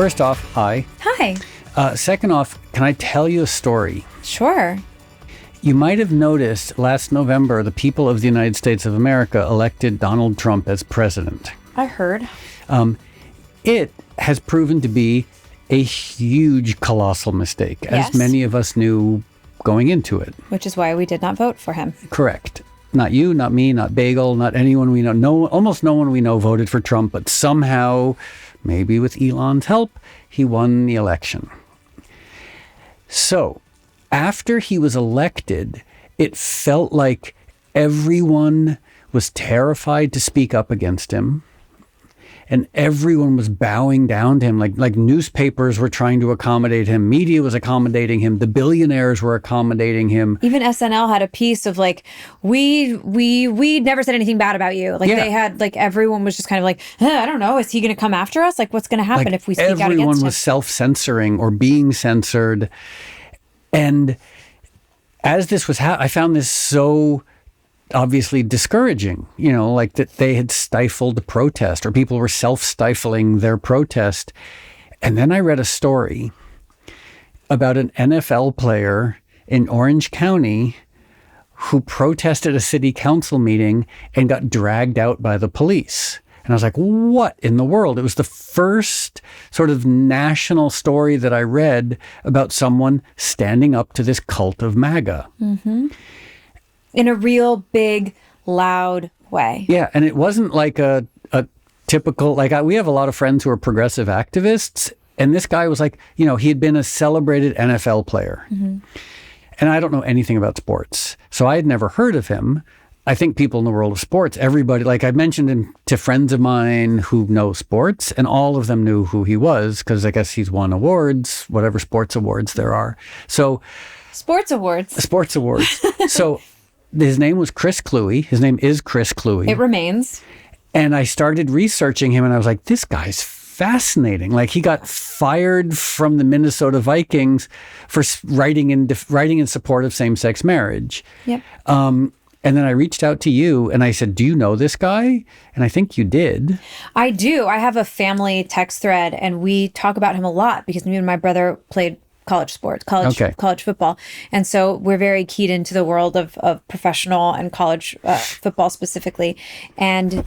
first off, hi. Hi. Second off, can I tell you a story? Sure. You might have noticed last November, the people of the United States of America elected Donald Trump as president. I heard. It has proven to be a huge, colossal mistake, as many of us knew going into it. Which is why we did not vote for him. Correct. Not you, not me, not Bagel, not anyone we know. Almost no one we know voted for Trump, but somehow, maybe with Elon's help, he won the election. So, after he was elected, it felt like everyone was terrified to speak up against him. And everyone was bowing down to him, like newspapers were trying to accommodate him. Media was accommodating him. The billionaires were accommodating him. Even SNL had a piece of like, we never said anything bad about you. Like they had, like everyone was just kind of like, I don't know, is he going to come after us? Like what's going to happen if we speak out against him? Everyone was self-censoring or being censored. And as this was I found this so obviously discouraging, like that they had stifled protest or people were self-stifling their protest. And then I read a story about an NFL player in Orange County who protested a city council meeting and got dragged out by the police. And I was like, what in the world? It was the first sort of national story that I read about someone standing up to this cult of MAGA. Mm-hmm. In a real big, loud way. Yeah, and it wasn't like a typical, we have a lot of friends who are progressive activists, and this guy was like, he had been a celebrated NFL player. Mm-hmm. And I don't know anything about sports, so I had never heard of him. I think people in the world of sports, everybody, like I mentioned him to friends of mine who know sports, and all of them knew who he was, because I guess he's won awards, whatever sports awards there are. So... Sports awards. So... His name was Chris Kluwe. His name is Chris Kluwe. It remains. And I started researching him and I was like, this guy's fascinating. Like he got fired from the Minnesota Vikings for writing in support of same-sex marriage. Yep. And then I reached out to you and I said, do you know this guy? And I think you did. I do. I have a family text thread and we talk about him a lot because me and my brother played college sports, college football. And so we're very keyed into the world of professional and college football specifically. And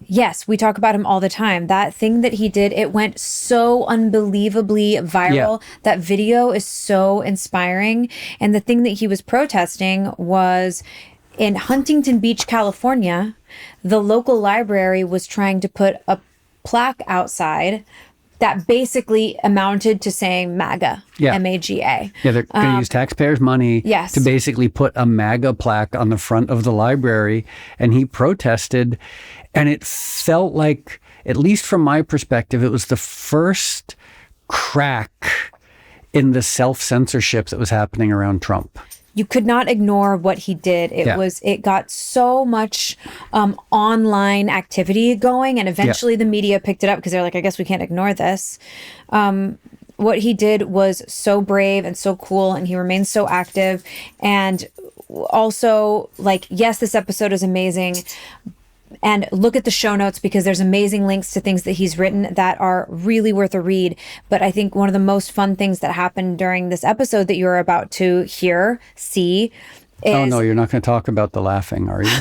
yes, we talk about him all the time. That thing that he did, it went so unbelievably viral. Yeah. That video is so inspiring. And the thing that he was protesting was in Huntington Beach, California, the local library was trying to put a plaque outside that basically amounted to saying MAGA, M-A-G-A. Yeah, they're going to use taxpayers' money to basically put a MAGA plaque on the front of the library. And he protested. And it felt like, at least from my perspective, it was the first crack in the self-censorship that was happening around Trump. You could not ignore what he did. It got so much online activity going, and eventually the media picked it up because they're like, I guess we can't ignore this. What he did was so brave and so cool, and he remains so active. And also, yes, this episode is amazing. And look at the show notes because there's amazing links to things that he's written that are really worth a read. But I think one of the most fun things that happened during this episode that you're about to see is... Oh, no, you're not going to talk about the laughing, are you?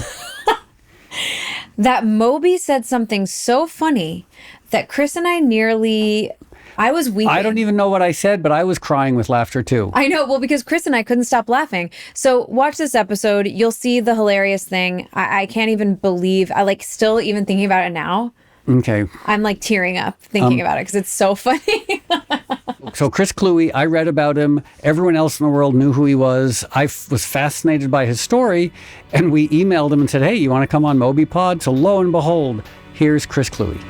That Moby said something so funny that Chris and I was weeping. I don't even know what I said, but I was crying with laughter too. I know. Well, because Chris and I couldn't stop laughing. So watch this episode. You'll see the hilarious thing. I can't even believe, still even thinking about it now. Okay. I'm tearing up thinking about it because it's so funny. So Chris Kluwe, I read about him. Everyone else in the world knew who he was. I was fascinated by his story. And we emailed him and said, hey, you want to come on Moby Pod? So lo and behold, here's Chris Kluwe.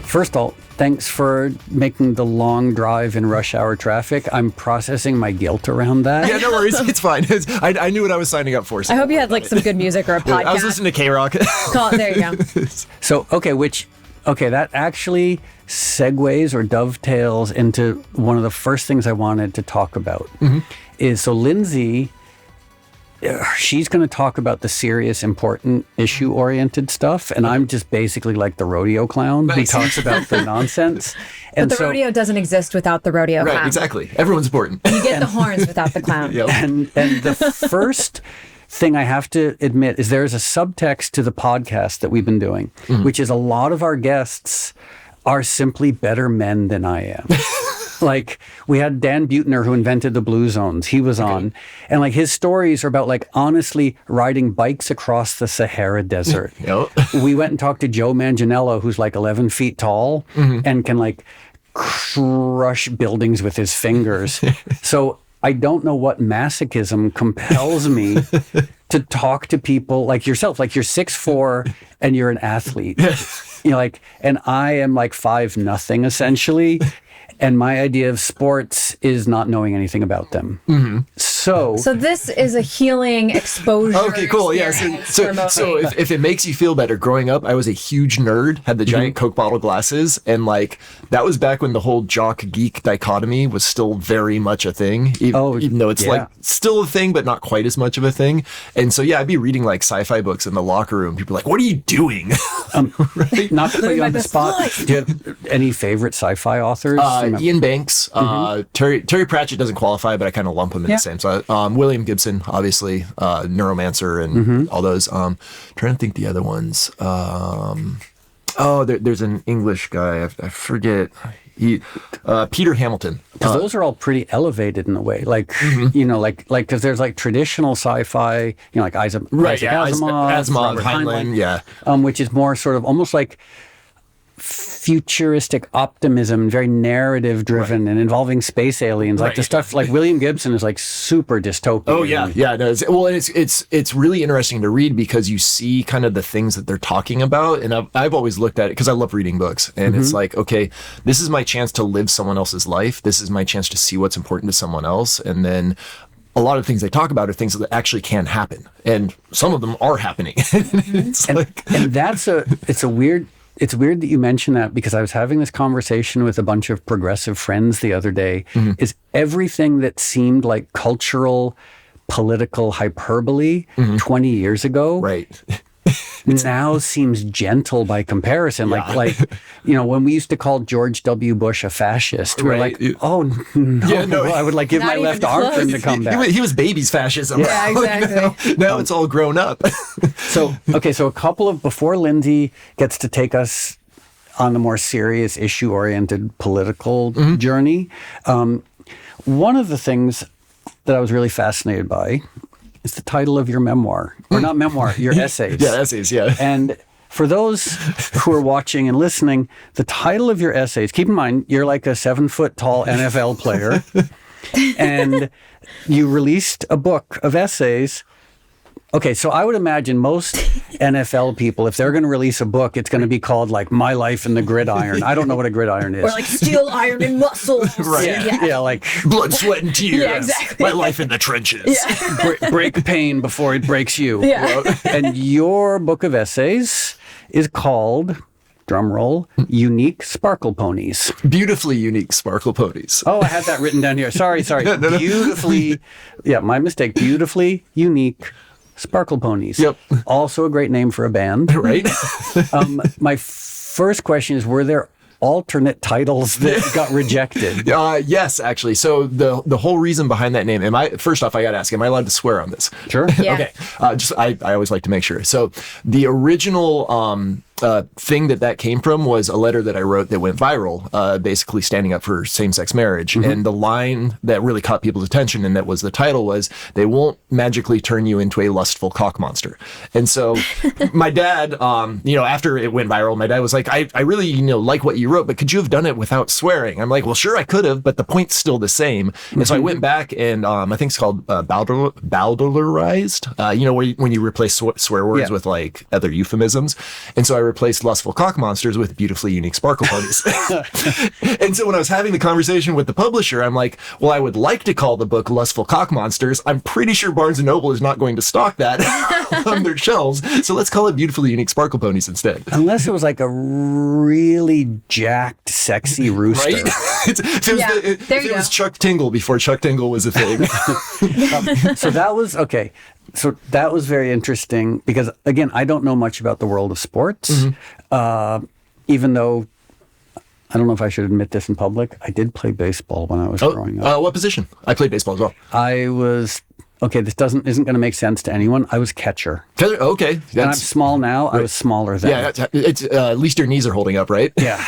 First of all, thanks for making the long drive in rush hour traffic. I'm processing my guilt around that. Yeah, no worries. It's fine. I knew what I was signing up for. So I hope you had some good music or a podcast. I was listening to K-Rock. There you go. So, that actually segues or dovetails into one of the first things I wanted to talk about. Mm-hmm. So Lindsay she's going to talk about the serious, important, issue-oriented stuff, and I'm just basically like the rodeo clown who talks about the nonsense. And but the rodeo doesn't exist without the rodeo clown. Right, exactly. Everyone's important. You get the horns without the clown. Yep. And the first thing I have to admit is there's a subtext to the podcast that we've been doing, which is a lot of our guests are simply better men than I am. Like, we had Dan Buettner, who invented the Blue Zones. He was on. And, like, his stories are about, like, honestly riding bikes across the Sahara Desert. Yep. We went and talked to Joe Manganiello, who's, like, 11 feet tall and can, like, crush buildings with his fingers. So I don't know what masochism compels me to talk to people like yourself. Like, you're 6'4" and you're an athlete. You know, like, and I am, like, 5'0", essentially. And my idea of sports is not knowing anything about them. So this is a healing exposure. Okay, cool. Yeah. So if it makes you feel better, growing up, I was a huge nerd, had the giant Coke bottle glasses. And like, that was back when the whole jock geek dichotomy was still very much a thing. Even though it's like still a thing, but not quite as much of a thing. And so, yeah, I'd be reading like sci-fi books in the locker room. People are like, what are you doing? Right? Not to put you on the spot. Do you have any favorite sci-fi authors? Ian Banks, Terry Pratchett doesn't qualify, but I kind of lump him in the same. So William Gibson, obviously, Neuromancer and all those. Trying to think the other ones. There's an English guy. I forget. Peter Hamilton. Because those are all pretty elevated in a way. Like, you know, like because there's like traditional sci-fi, you know, like Isaac Asimov, Heinlein, which is more sort of almost like futuristic optimism, very narrative driven and involving space aliens. Like the stuff like William Gibson is like super dystopian. Oh yeah. No, it's really interesting to read because you see kind of the things that they're talking about, and I've always looked at it because I love reading books, and it's like, okay, this is my chance to live someone else's life. This is my chance to see what's important to someone else, and then a lot of things they talk about are things that actually can happen, and some of them are happening. It's weird that you mention that, because I was having this conversation with a bunch of progressive friends the other day. Is everything that seemed like cultural, political hyperbole 20 years ago now seems gentle by comparison. Like, you know, when we used to call George W. Bush a fascist, we're like, oh no, I would like give my left arm for him to come back. He was baby's fascism. Yeah, exactly. Now it's all grown up. So a couple of, before Lindsay gets to take us on the more serious issue-oriented political journey, one of the things that I was really fascinated by is the title of your memoir, or not memoir, your essays. Essays, And for those who are watching and listening, the title of your essays, keep in mind, you're like a 7-foot-tall NFL player, and you released a book of essays. Okay, so I would imagine most NFL people, if they're going to release a book, it's going to be called like My Life in the Gridiron. I don't know what a gridiron is. Or like Steel, Iron, and Muscles. Yeah, like Blood, Sweat, and Tears. Yeah, exactly. My Life in the Trenches. Break pain before it breaks you. Yeah. And your book of essays is called, drumroll, Unique Sparkleponies. Beautifully unique Sparkleponies. Oh, I had that written down here. Sorry. No. Beautifully, my mistake. Beautifully unique Sparkleponies. Yep. Also a great name for a band. Right. My first question is, were there alternate titles that got rejected? Yes, actually. So the whole reason behind that name, first off, I got to ask, am I allowed to swear on this? Sure. Yeah. Okay. I always like to make sure. So the original thing that came from was a letter that I wrote that went viral, basically standing up for same-sex marriage. And the line that really caught people's attention, and that was the title, was, "They won't magically turn you into a lustful cock monster." And so my dad, after it went viral, my dad was like, I really, like what you wrote, but could you have done it without swearing? I'm like, well, sure, I could have, but the point's still the same. And so I went back and I think it's called bowdlerized, when you replace swear words with like other euphemisms. And so I replaced lustful cock monsters with beautifully unique Sparkleponies. And so when I was having the conversation with the publisher, I'm like, well, I would like to call the book Lustful Cock Monsters. I'm pretty sure Barnes & Noble is not going to stock that on their shelves. So let's call it beautifully unique Sparkleponies instead. Unless it was like a really jacked, sexy rooster. Right? If it was Chuck Tingle before Chuck Tingle was a thing. So that was, okay. So that was very interesting because, again, I don't know much about the world of sports, even though I don't know if I should admit this in public. I did play baseball when I was growing up. What position? I played baseball as well. I was, okay, this isn't going to make sense to anyone. I was catcher. Okay. And I'm small now. Right. I was smaller then. Yeah, it's at least your knees are holding up, right? Yeah.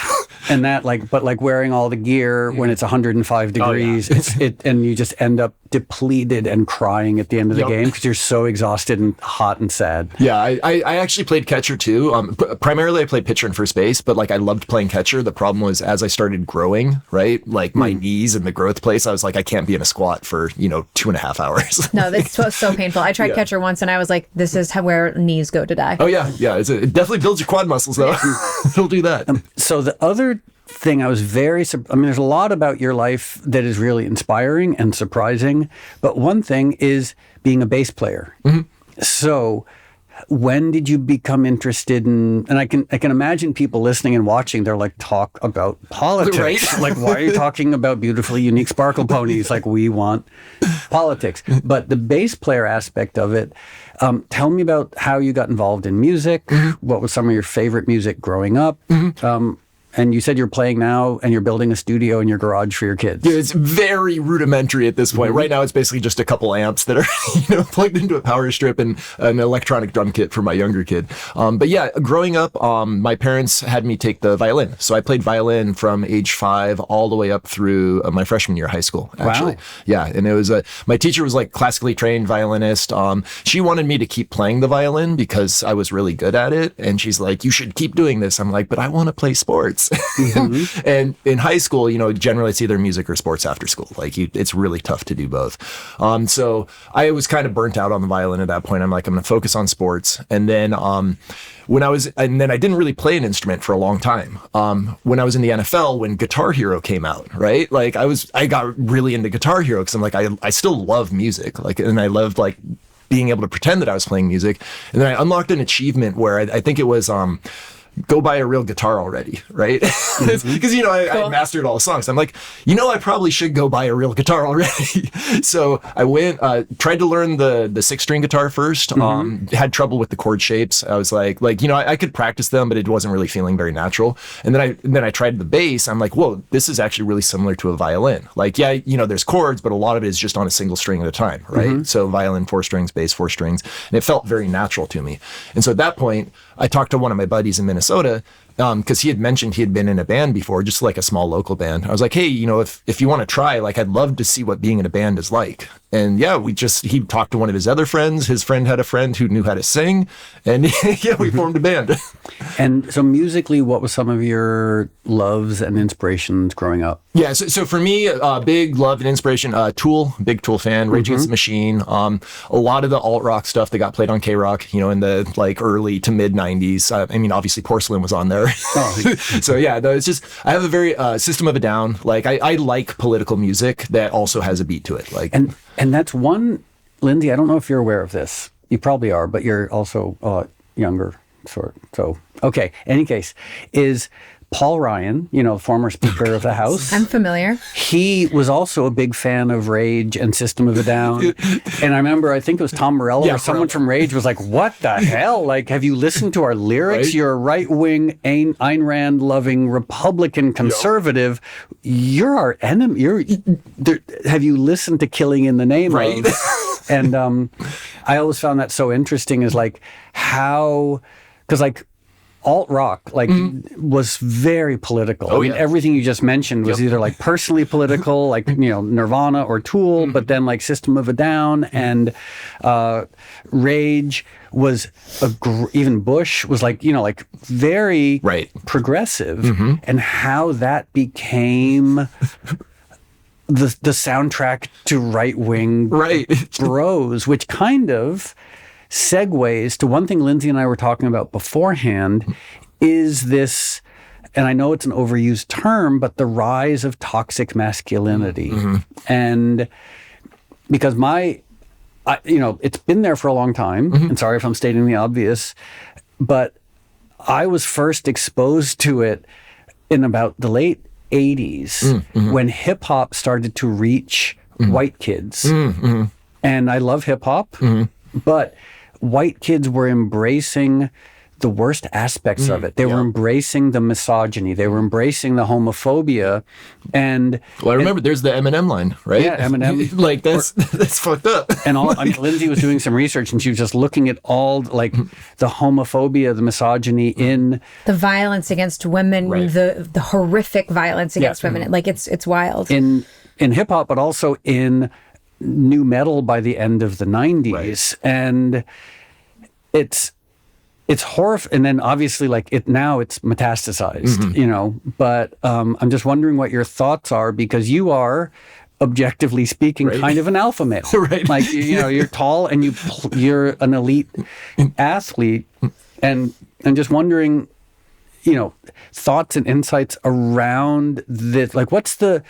And that, but wearing all the gear when it's 105 degrees, and you just end up depleted and crying at the end of the game because you're so exhausted and hot and sad. Yeah, I actually played catcher too. Primarily I played pitcher and first base, but I loved playing catcher. The problem was as I started growing, right, my knees and the growth place, I was like, I can't be in a squat for 2.5 hours. No, that's so painful. I tried catcher once and I was like, this is where knees go to die. Oh yeah, it definitely builds your quad muscles though. It'll do that. So the other thing I was there's a lot about your life that is really inspiring and surprising, but one thing is being a bass player. So when did you become interested in, and I can imagine people listening and watching, they're like, talk about politics. Right? Like, why are you talking about beautifully unique Sparkleponies? Like, we want politics. But the bass player aspect of it, tell me about how you got involved in music. What was some of your favorite music growing up? And you said you're playing now and you're building a studio in your garage for your kids. Yeah, it's very rudimentary at this point. Right now, it's basically just a couple amps that are plugged into a power strip and an electronic drum kit for my younger kid. But yeah, growing up, my parents had me take the violin. So I played violin from age 5 all the way up through my freshman year of high school, actually. Wow. Yeah, and it was my teacher was classically trained violinist. She wanted me to keep playing the violin because I was really good at it. And she's like, you should keep doing this. I'm like, but I want to play sports. And in high school, generally it's either music or sports after school. It's really tough to do both. So I was kind of burnt out on the violin at that point. I'm like, I'm going to focus on sports. And then and then I didn't really play an instrument for a long time. When I was in the NFL, when Guitar Hero came out, right? I got really into Guitar Hero because I'm like, I still love music. And I loved being able to pretend that I was playing music. And then I unlocked an achievement where I think it was, go buy a real guitar already, right? Because, I mastered all the songs. I'm like, I probably should go buy a real guitar already. So I went, tried to learn the 6-string guitar first, had trouble with the chord shapes. I was like, I could practice them, but it wasn't really feeling very natural. And then I tried the bass. I'm like, whoa, this is actually really similar to a violin. There's chords, but a lot of it is just on a single string at a time, right? So violin, 4 strings, bass, 4 strings. And it felt very natural to me. And so at that point, I talked to one of my buddies in Minnesota because he had mentioned he had been in a band before, just a small local band. I was like, hey, if you want to try, I'd love to see what being in a band is like. And yeah, he talked to one of his other friends. His friend had a friend who knew how to sing. And yeah, we formed a band. And so musically, what was some of your loves and inspirations growing up? Yeah, so for me, big love and inspiration, Tool, big Tool fan, Rage Against the Machine, a lot of the alt-rock stuff that got played on K-Rock, in the early to mid 90s. Obviously Porcelain was on there. Oh. So yeah, no, it's just, I have a very System of a Down. I like political music that also has a beat to it. And that's one, Lindsay, I don't know if you're aware of this. You probably are, but you're also younger, sort. So, okay. Any case, is Paul Ryan, former Speaker of the House. I'm familiar. He was also a big fan of Rage and System of a Down. And I remember, I think it was Tom Morello or someone from Rage was like, what the hell? Have you listened to our lyrics? Right? You're a right-wing, Ayn Rand-loving Republican conservative. You're our enemy. Have you listened to Killing in the Name of? And I always found that so interesting is how, because alt-rock was very political. Everything you just mentioned was either personally political, Nirvana or Tool, but then System of a Down and Rage was even Bush was very progressive, and how that became the soundtrack to right-wing bros, which kind of segues to one thing Lindsay and I were talking about beforehand, is this, and I know it's an overused term, but the rise of toxic masculinity. And because it's been there for a long time, and sorry if I'm stating the obvious, but I was first exposed to it in about the late 80s when hip hop started to reach white kids. And I love hip hop. but white kids were embracing the worst aspects of it. They were embracing the misogyny. They were embracing the homophobia. And I remember there's the Eminem line, right? Yeah, Eminem. Like that's fucked up. And Lindsay was doing some research, and she was just looking at all like the homophobia, the misogyny in the violence against women, the horrific violence against women. Like it's wild in hip hop, but also in nu metal by the end of the 90s, and it's horrific. And then obviously now it's metastasized, you know, but I'm just wondering what your thoughts are, because you are, objectively speaking, kind of an alpha male. Like, you know, you're tall and you're an elite athlete, and I'm just wondering, you know, thoughts and insights around this. Like, what's the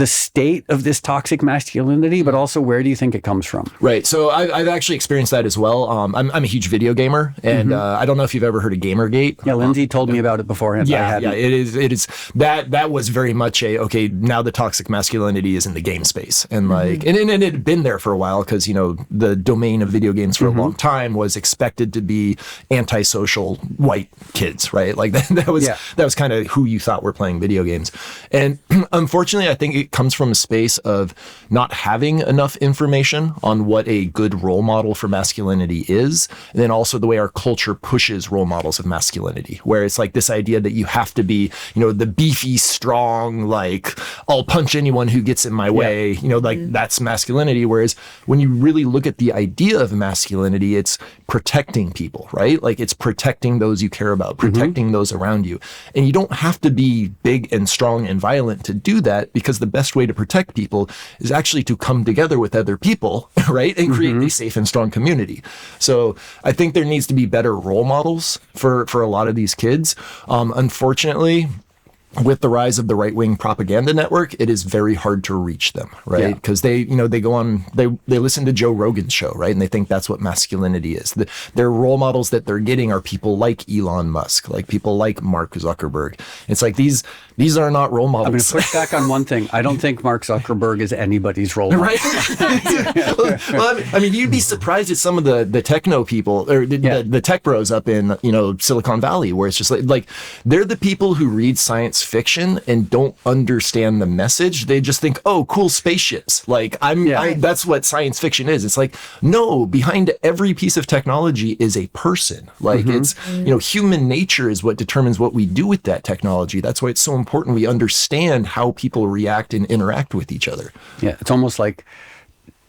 state of this toxic masculinity, but also where do you think it comes from? Right. So I've actually experienced that as well. I'm a huge video gamer, and I don't know if you've ever heard of Gamergate. Yeah, Lindsay told me about it beforehand. Yeah, it is. That was very much okay, now the toxic masculinity is in the game space, and like, and it had been there for a while, because, you know, the domain of video games for a long time was expected to be antisocial white kids, right? Like that was kind of who you thought were playing video games, and unfortunately, I think it comes from a space of not having enough information on what a good role model for masculinity is, and then also the way our culture pushes role models of masculinity, where it's like this idea that you have to be, you know, the beefy, strong, like, I'll punch anyone who gets in my way, you know, like that's masculinity. Whereas when you really look at the idea of masculinity, it's protecting people, right? Like, it's protecting those you care about, protecting those around you. And you don't have to be big and strong and violent to do that, because the best way to protect people is actually to come together with other people, right? And create a safe and strong community. So I think there needs to be better role models for a lot of these kids. Unfortunately, with the rise of the right-wing propaganda network, it is very hard to reach them, right? Because they go on, they listen to Joe Rogan's show, right? And they think that's what masculinity is. Their role models that they're getting are people like Elon Musk, like people like Mark Zuckerberg. It's like these are not role models. I'm going to push back on one thing. I don't think Mark Zuckerberg is anybody's role model. Right? Well, I mean, you'd be surprised at some of the techno people, or the tech bros up in, you know, Silicon Valley, where it's just like they're the people who read science fiction and don't understand the message. They just think, oh, cool spaceships. Like, that's what science fiction is. It's like, no, behind every piece of technology is a person. Like, it's, you know, human nature is what determines what we do with that technology. That's why it's so important we understand how people react and interact with each other. Yeah, it's almost like,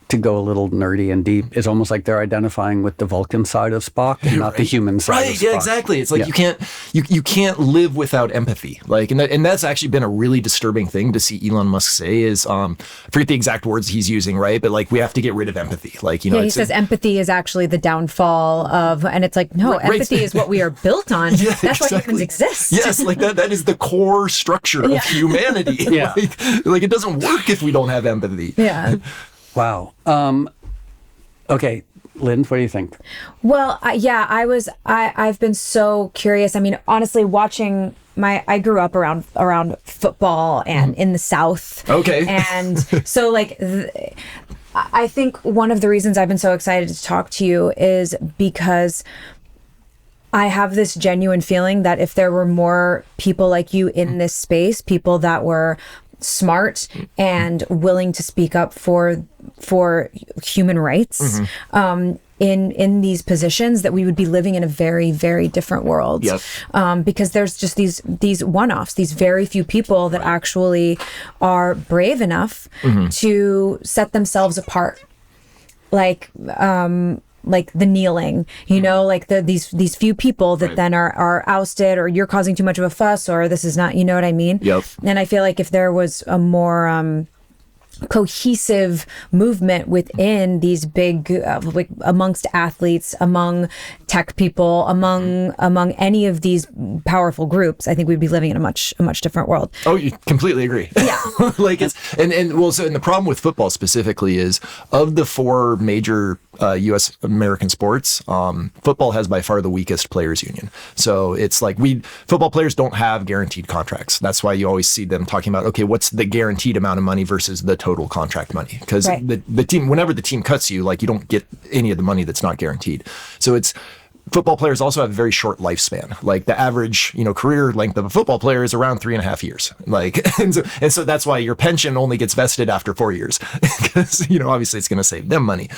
to go a little nerdy and deep, it's almost like they're identifying with the Vulcan side of Spock and not the human side of Spock. Yeah, exactly. It's like you can't live without empathy. Like, and that's actually been a really disturbing thing to see Elon Musk say is, I forget the exact words he's using, right? But like, we have to get rid of empathy. Like, you know, he says empathy is actually the downfall of, and it's like, no, empathy is what we are built on. That's why humans exist. Yes, like that is the core structure of humanity. Like it doesn't work if we don't have empathy. Yeah. Wow. Okay, Lynn, what do you think? Well, I've been so curious. I mean, honestly, watching I grew up around football and in the South. Okay. And so like, I think one of the reasons I've been so excited to talk to you is because I have this genuine feeling that if there were more people like you in this space, people that were smart and willing to speak up for human rights in these positions, that we would be living in a very, very different world. Because there's just these one-offs, these very few people that actually are brave enough to set themselves apart. Like the kneeling, you know, like these few people that then are ousted, or you're causing too much of a fuss, or this is not, you know what I mean? And I feel like if there was a more cohesive movement within these big, like amongst athletes, among tech people, among any of these powerful groups, I think we'd be living in a much different world. Oh, you completely agree. Yeah. Like it's, and the problem with football specifically is, of the four major U.S. American sports, football has by far the weakest players union. So it's like football players don't have guaranteed contracts. That's why you always see them talking about, okay, what's the guaranteed amount of money versus the total contract money? Because the team, whenever the team cuts you, like you don't get any of the money that's not guaranteed. So football players also have a very short lifespan. Like the average, career length of a football player is around 3.5 years. Like, and so that's why your pension only gets vested after 4 years, because, obviously it's going to save them money.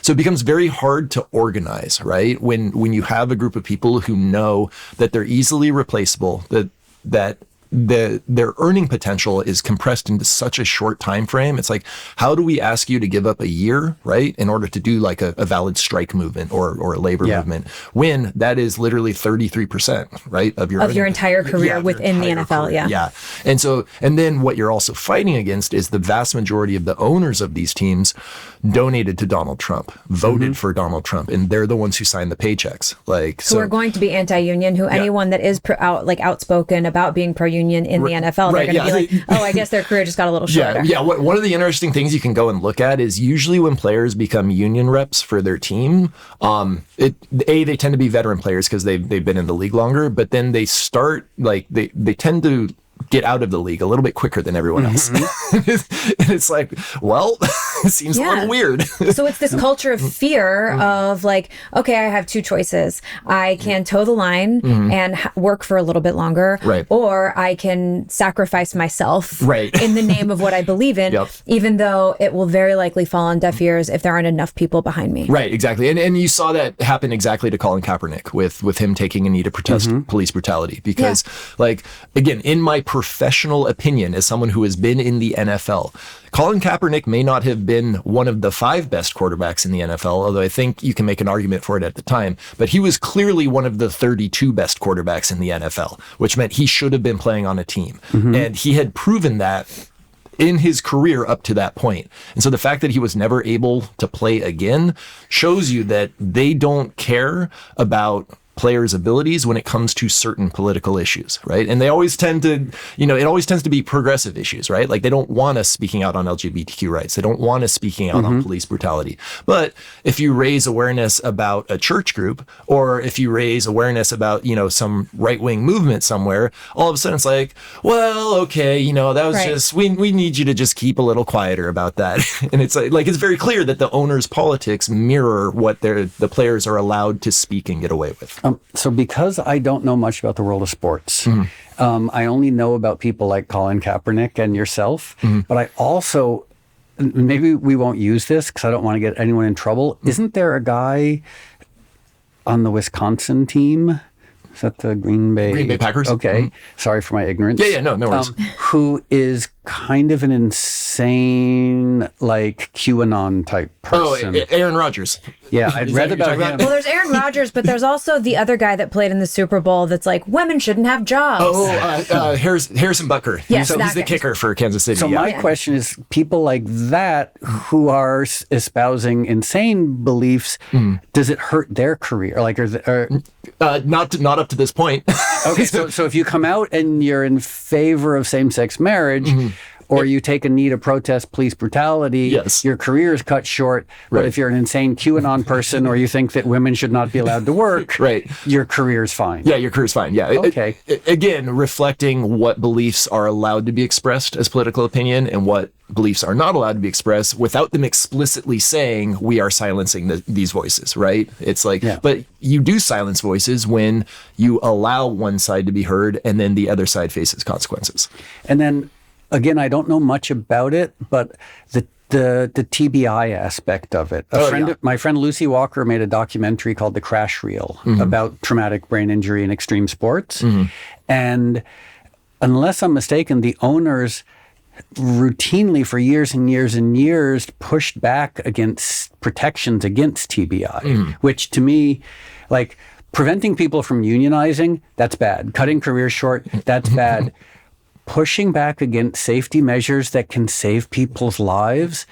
So it becomes very hard to organize, right? When you have a group of people who know that they're easily replaceable, that their earning potential is compressed into such a short time frame. It's like, how do we ask you to give up a year, right, in order to do like a valid strike movement or a labor movement, when that is literally 33%, right, of your entire career within the NFL? Career. Yeah. And then what you're also fighting against is the vast majority of the owners of these teams donated to Donald Trump, voted for Donald Trump, and they're the ones who signed the paychecks. Who are going to be anti-union, anyone that is outspoken about being pro-union in the NFL, they're going to be like, oh, I guess their career just got a little shorter. Yeah. One of the interesting things you can go and look at is usually when players become union reps for their team, they tend to be veteran players because they've been in the league longer, but then they start, like, they tend to get out of the league a little bit quicker than everyone else. And it's like, well, it seems a little weird. So it's this culture of fear of like, okay, I have two choices. I can toe the line and work for a little bit longer, or I can sacrifice myself in the name of what I believe in, even though it will very likely fall on deaf ears if there aren't enough people behind me. Right, exactly. And you saw that happen exactly to Colin Kaepernick with him taking a knee to protest police brutality. Because, like, again, in my professional opinion, as someone who has been in the NFL, Colin Kaepernick may not have been one of the 5 best quarterbacks in the NFL, although I think you can make an argument for it at the time, but he was clearly one of the 32 best quarterbacks in the NFL, which meant he should have been playing on a team. And he had proven that in his career up to that point. And so the fact that he was never able to play again shows you that they don't care about players' abilities when it comes to certain political issues, right? And they always tend to, it always tends to be progressive issues, right? Like they don't want us speaking out on LGBTQ rights. They don't want us speaking out on police brutality. But if you raise awareness about a church group, or if you raise awareness about, some right-wing movement somewhere, all of a sudden it's like, well, okay, that was just, we need you to just keep a little quieter about that. And it's like, it's very clear that the owners' politics mirror what the players are allowed to speak and get away with. So because I don't know much about the world of sports, I only know about people like Colin Kaepernick and yourself, but I also, maybe we won't use this because I don't want to get anyone in trouble. Isn't there a guy on the Wisconsin team? Is that the Green Bay Packers? Okay. Sorry for my ignorance. Yeah, no worries. Who is kind of an insane, like QAnon type person. Oh, Aaron Rodgers. Yeah, I'd read about him. Well, there's Aaron Rodgers, but there's also the other guy that played in the Super Bowl that's like, women shouldn't have jobs. Harrison Butker. Yes, so he's the kicker for Kansas City. So my question is, people like that who are espousing insane beliefs, does it hurt their career? Like, not up to this point. Okay, so if you come out and you're in favor of same-sex marriage, or you take a knee to protest police brutality, your career is cut short. But if you're an insane QAnon person, or you think that women should not be allowed to work, your career is fine. Yeah, your career's fine. Yeah. Okay. Again, reflecting what beliefs are allowed to be expressed as political opinion and what beliefs are not allowed to be expressed without them explicitly saying we are silencing these voices, right? It's like, but you do silence voices when you allow one side to be heard and then the other side faces consequences. And then, again, I don't know much about it, but the TBI aspect of it. My friend Lucy Walker made a documentary called The Crash Reel about traumatic brain injury in extreme sports. And unless I'm mistaken, the owners routinely for years and years and years pushed back against protections against TBI, which to me, like, preventing people from unionizing, that's bad. Cutting careers short, that's bad. Pushing back against safety measures that can save people's lives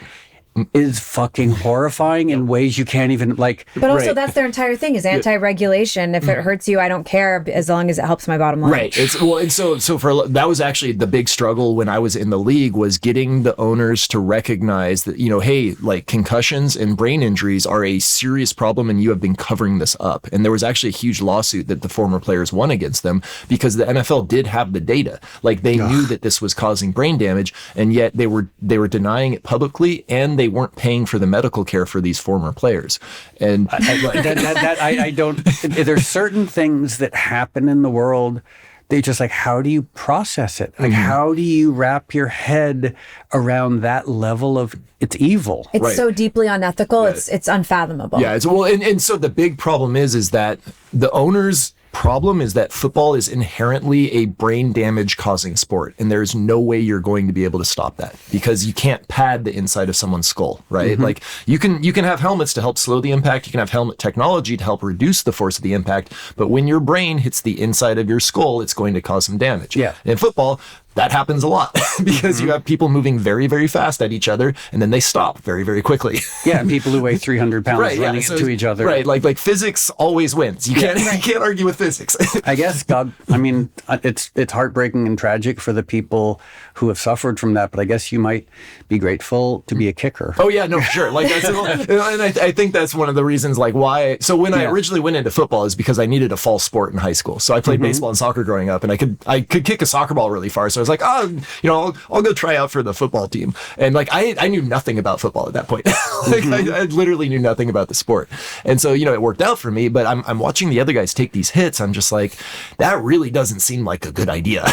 is fucking horrifying in ways you can't even like. But also that's their entire thing is anti-regulation. If it hurts you, I don't care as long as it helps my bottom line. Right. And so for that was actually the big struggle when I was in the league, was getting the owners to recognize that, hey, like concussions and brain injuries are a serious problem and you have been covering this up. And there was actually a huge lawsuit that the former players won against them because the NFL did have the data. Like they knew that this was causing brain damage, and yet they were denying it publicly, and they weren't paying for the medical care for these former players. And I don't. There's certain things that happen in the world. They just like, how do you process it? Like, how do you wrap your head around that level of it's evil? It's so deeply unethical. Yeah. It's unfathomable. Yeah. And so the big problem is that the owners' problem is that football is inherently a brain damage causing sport, and there's no way you're going to be able to stop that because you can't pad the inside of someone's skull, right? Like you can have helmets to help slow the impact, you can have helmet technology to help reduce the force of the impact, but when your brain hits the inside of your skull, it's going to cause some damage. Yeah. In football, that happens a lot because you have people moving very, very fast at each other, and then they stop very, very quickly. Yeah, and people who weigh 300 pounds running into each other. Right, like physics always wins. You can't argue with physics. I guess it's heartbreaking and tragic for the people who have suffered from that, but I guess you might be grateful to be a kicker. Oh yeah, no, for sure. Like that's, and I think that's one of the reasons like why. So when I originally went into football is because I needed a fall sport in high school. So I played baseball and soccer growing up, and I could kick a soccer ball really far. So I was like, I'll go try out for the football team. And like, I knew nothing about football at that point. I literally knew nothing about the sport. And so, it worked out for me, but I'm watching the other guys take these hits. I'm just like, that really doesn't seem like a good idea.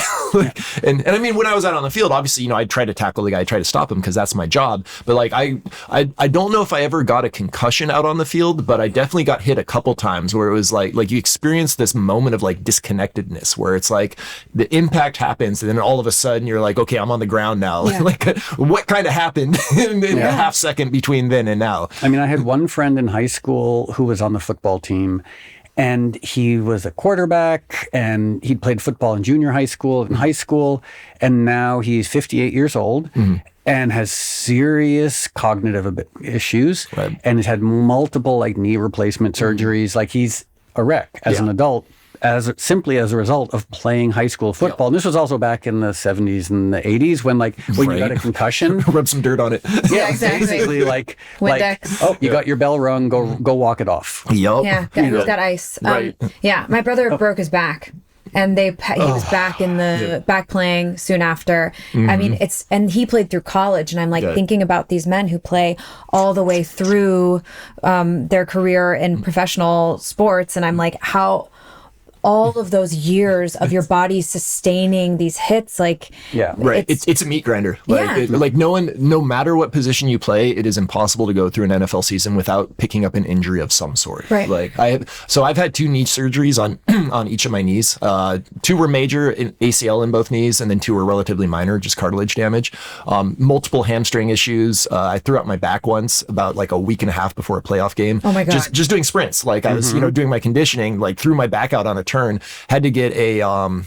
and I mean, when I was out on the field, obviously, I'd try to tackle the guy, I'd try to stop him because that's my job. But like, I don't know if I ever got a concussion out on the field, but I definitely got hit a couple times where it was like you experience this moment of like disconnectedness where it's like the impact happens and then all of a sudden you're like, okay, I'm on the ground now. Yeah. Like what kind of happened in a half second between then and now? I mean, I had one friend in high school who was on the football team, and he was a quarterback, and he'd played football in junior high school and high school, and now he's 58 years old and has serious cognitive issues and has had multiple like knee replacement surgeries. Like he's a wreck as an adult, simply as a result of playing high school football. And this was also back in the 70s and the 80s when you got a concussion. Rub some dirt on it. Yeah, exactly. Basically you got your bell rung, go walk it off. Yep. Yeah, he's got ice. Yeah, my brother broke his back. And he was back in the back playing soon after. I mean, and he played through college, and I'm like thinking about these men who play all the way through their career in professional sports, and I'm like, how all of those years of your body sustaining these hits, it's a meat grinder. No matter what position you play, it is impossible to go through an NFL season without picking up an injury of some sort. Right. I've had 2 knee surgeries on each of my knees. 2 were major, ACL in both knees, and then 2 were relatively minor, just cartilage damage. Multiple hamstring issues. I threw out my back once about like a week and a half before a playoff game. Oh my God. Just doing sprints. Like I was, doing my conditioning, like threw my back out on a turn, had to get an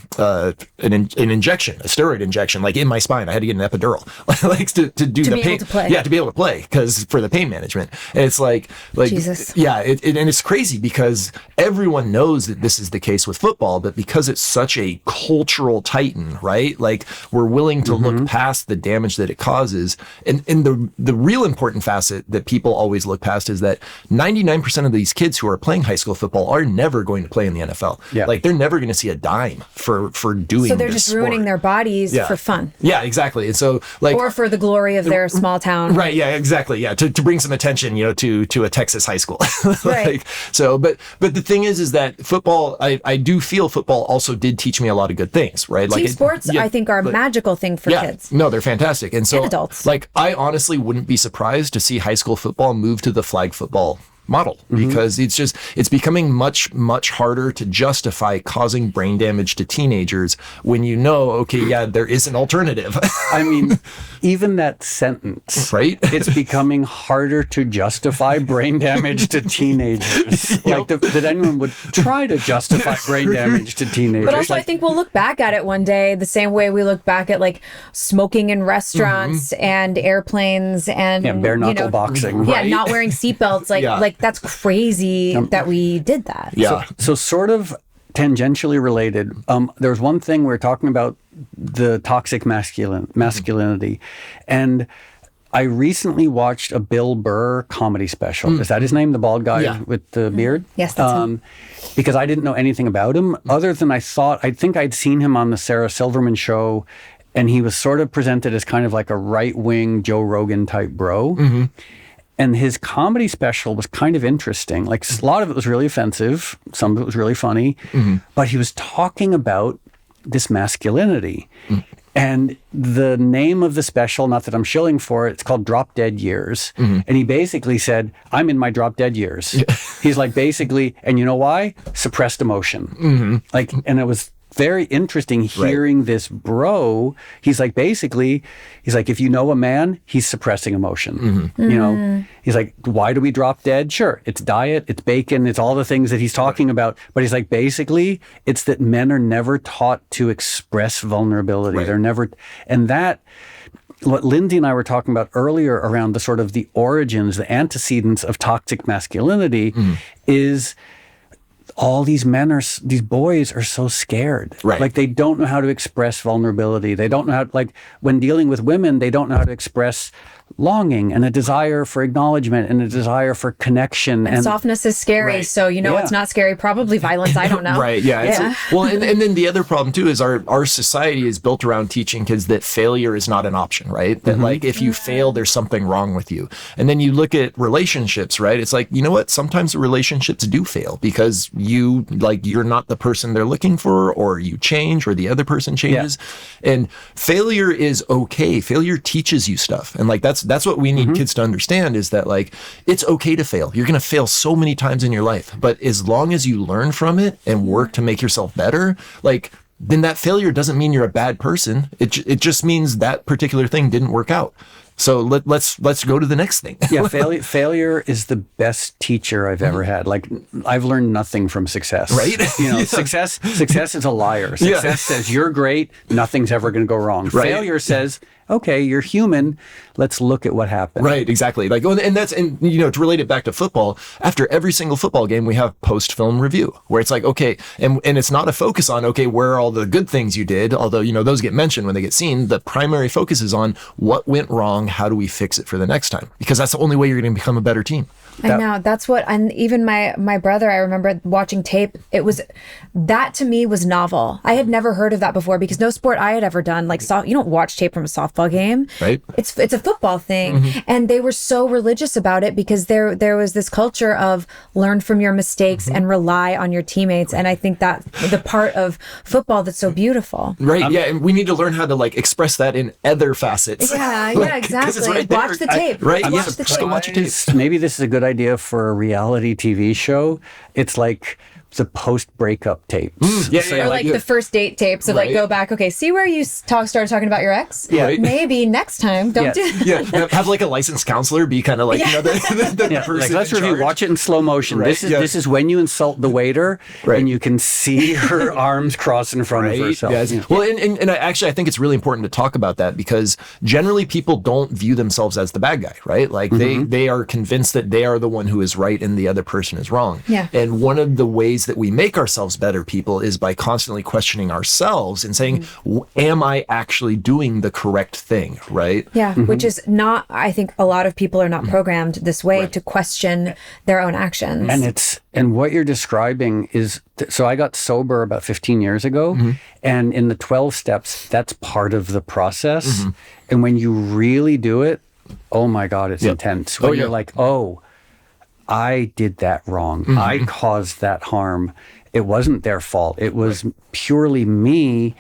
injection, a steroid injection, like in my spine. I had to get an epidural, like to do the pain. To be able to play, because for the pain management. And it's like Jesus. Yeah, and it's crazy because everyone knows that this is the case with football, but because it's such a cultural titan, right? Like we're willing to look past the damage that it causes. And the real important facet that people always look past is that 99% of these kids who are playing high school football are never going to play in the NFL. Yeah. Like they're never going to see a dime for doing. So they're just sport. Ruining their bodies for fun. Yeah, exactly. And so or for the glory of their small town. Right. Yeah. Exactly. Yeah. To bring some attention, to a Texas high school. Right. But the thing is that football, I do feel football also did teach me a lot of good things. Right. Team sports, I think, are a magical thing for kids. No, they're fantastic. And so adults. Like I honestly wouldn't be surprised to see high school football move to the flag football model, because it's becoming much, much harder to justify causing brain damage to teenagers when you know, okay, yeah, there is an alternative. I mean, even that sentence, right? It's becoming harder to justify brain damage to teenagers. Like that anyone would try to justify brain damage to teenagers. But also, I think we'll look back at it one day the same way we look back at like smoking in restaurants and airplanes and bare knuckle boxing. Yeah, not wearing seatbelts. Like that's crazy that we did that. Yeah. So sort of tangentially related. There's one thing we're talking about, the toxic masculinity, and I recently watched a Bill Burr comedy special. Is that his name? The bald guy with the beard? Yes, that's him. Because I didn't know anything about him other than I think I'd seen him on the Sarah Silverman show, and he was sort of presented as kind of like a right-wing Joe Rogan type bro. And his comedy special was kind of interesting. Like a lot of it was really offensive. Some of it was really funny. But he was talking about this masculinity. And the name of the special, not that I'm shilling for it, it's called Drop Dead Years. And he basically said, I'm in my drop dead years. He's like, basically, and you know why? Suppressed emotion. Like, and it was very interesting hearing this bro. He's like, basically, he's like, if you know a man, he's suppressing emotion. You know, he's like, why do we drop dead? Sure, it's diet, it's bacon, it's all the things that he's talking about. But he's like, basically, it's that men are never taught to express vulnerability. They're never, and that, what Lindsay and I were talking about earlier around the sort of the origins, the antecedents of toxic masculinity is all these these boys are so scared. Like they don't know how to express vulnerability. They don't know how, like when dealing with women, they don't know how to express longing and a desire for acknowledgement and a desire for connection. And softness is scary. So, it's not scary. Probably violence. I don't know. Well, and then the other problem too is our society is built around teaching kids that failure is not an option, right? That like if you fail, there's something wrong with you. And then you look at relationships, right? It's like, you know what? Sometimes the relationships do fail because you're not the person they're looking for, or you change, or the other person changes. And failure is okay. Failure teaches you stuff. And like that's what we need kids to understand, is that like it's okay to fail. You're going to fail so many times in your life, but as long as you learn from it and work to make yourself better, like then that failure doesn't mean you're a bad person. It just means that particular thing didn't work out. So let's go to the next thing. Failure is the best teacher I've ever had. Like I've learned nothing from success. Right? Success is a liar. Success says you're great, nothing's ever going to go wrong. Failure says, okay, you're human. Let's look at what happened. Right, exactly. Like, to relate it back to football, after every single football game, we have post-film review where it's like, okay, and it's not a focus on, okay, where are all the good things you did? Although, those get mentioned when they get seen. The primary focus is on what went wrong. How do we fix it for the next time? Because that's the only way you're going to become a better team. I know. That's what, and even my brother, I remember watching tape. That to me was novel. I had never heard of that before because no sport I had ever done, like you don't watch tape from a softball game. Right. It's a football thing. And they were so religious about it because there was this culture of learn from your mistakes and rely on your teammates. And I think that the part of football that's so beautiful. Right. And we need to learn how to like express that in other facets. Yeah, exactly. Watch the tape. Right. Watch the tape. Just go watch your tape. Maybe this is a good idea for a reality TV show. It's like the post-breakup tapes. Or like the first date tapes of like, go back, okay, see where you started talking about your ex? Maybe next time, don't do that. Have like a licensed counselor be kind of like, the person like, let's review, watch it in slow motion. Right. This is when you insult the waiter and you can see her arms cross in front of herself. Yes. Well, and I think it's really important to talk about that because generally people don't view themselves as the bad guy, right? Like they are convinced that they are the one who is right and the other person is wrong. Yeah. And one of the ways that we make ourselves better people is by constantly questioning ourselves and saying, am I actually doing the correct thing, right? Yeah, which is not, I think a lot of people are not programmed this way to question their own actions. And what you're describing is, so I got sober about 15 years ago, and in the 12 steps, that's part of the process. And when you really do it, oh my God, it's intense. When you're like, I did that wrong. I caused that harm. It wasn't their fault. It was purely me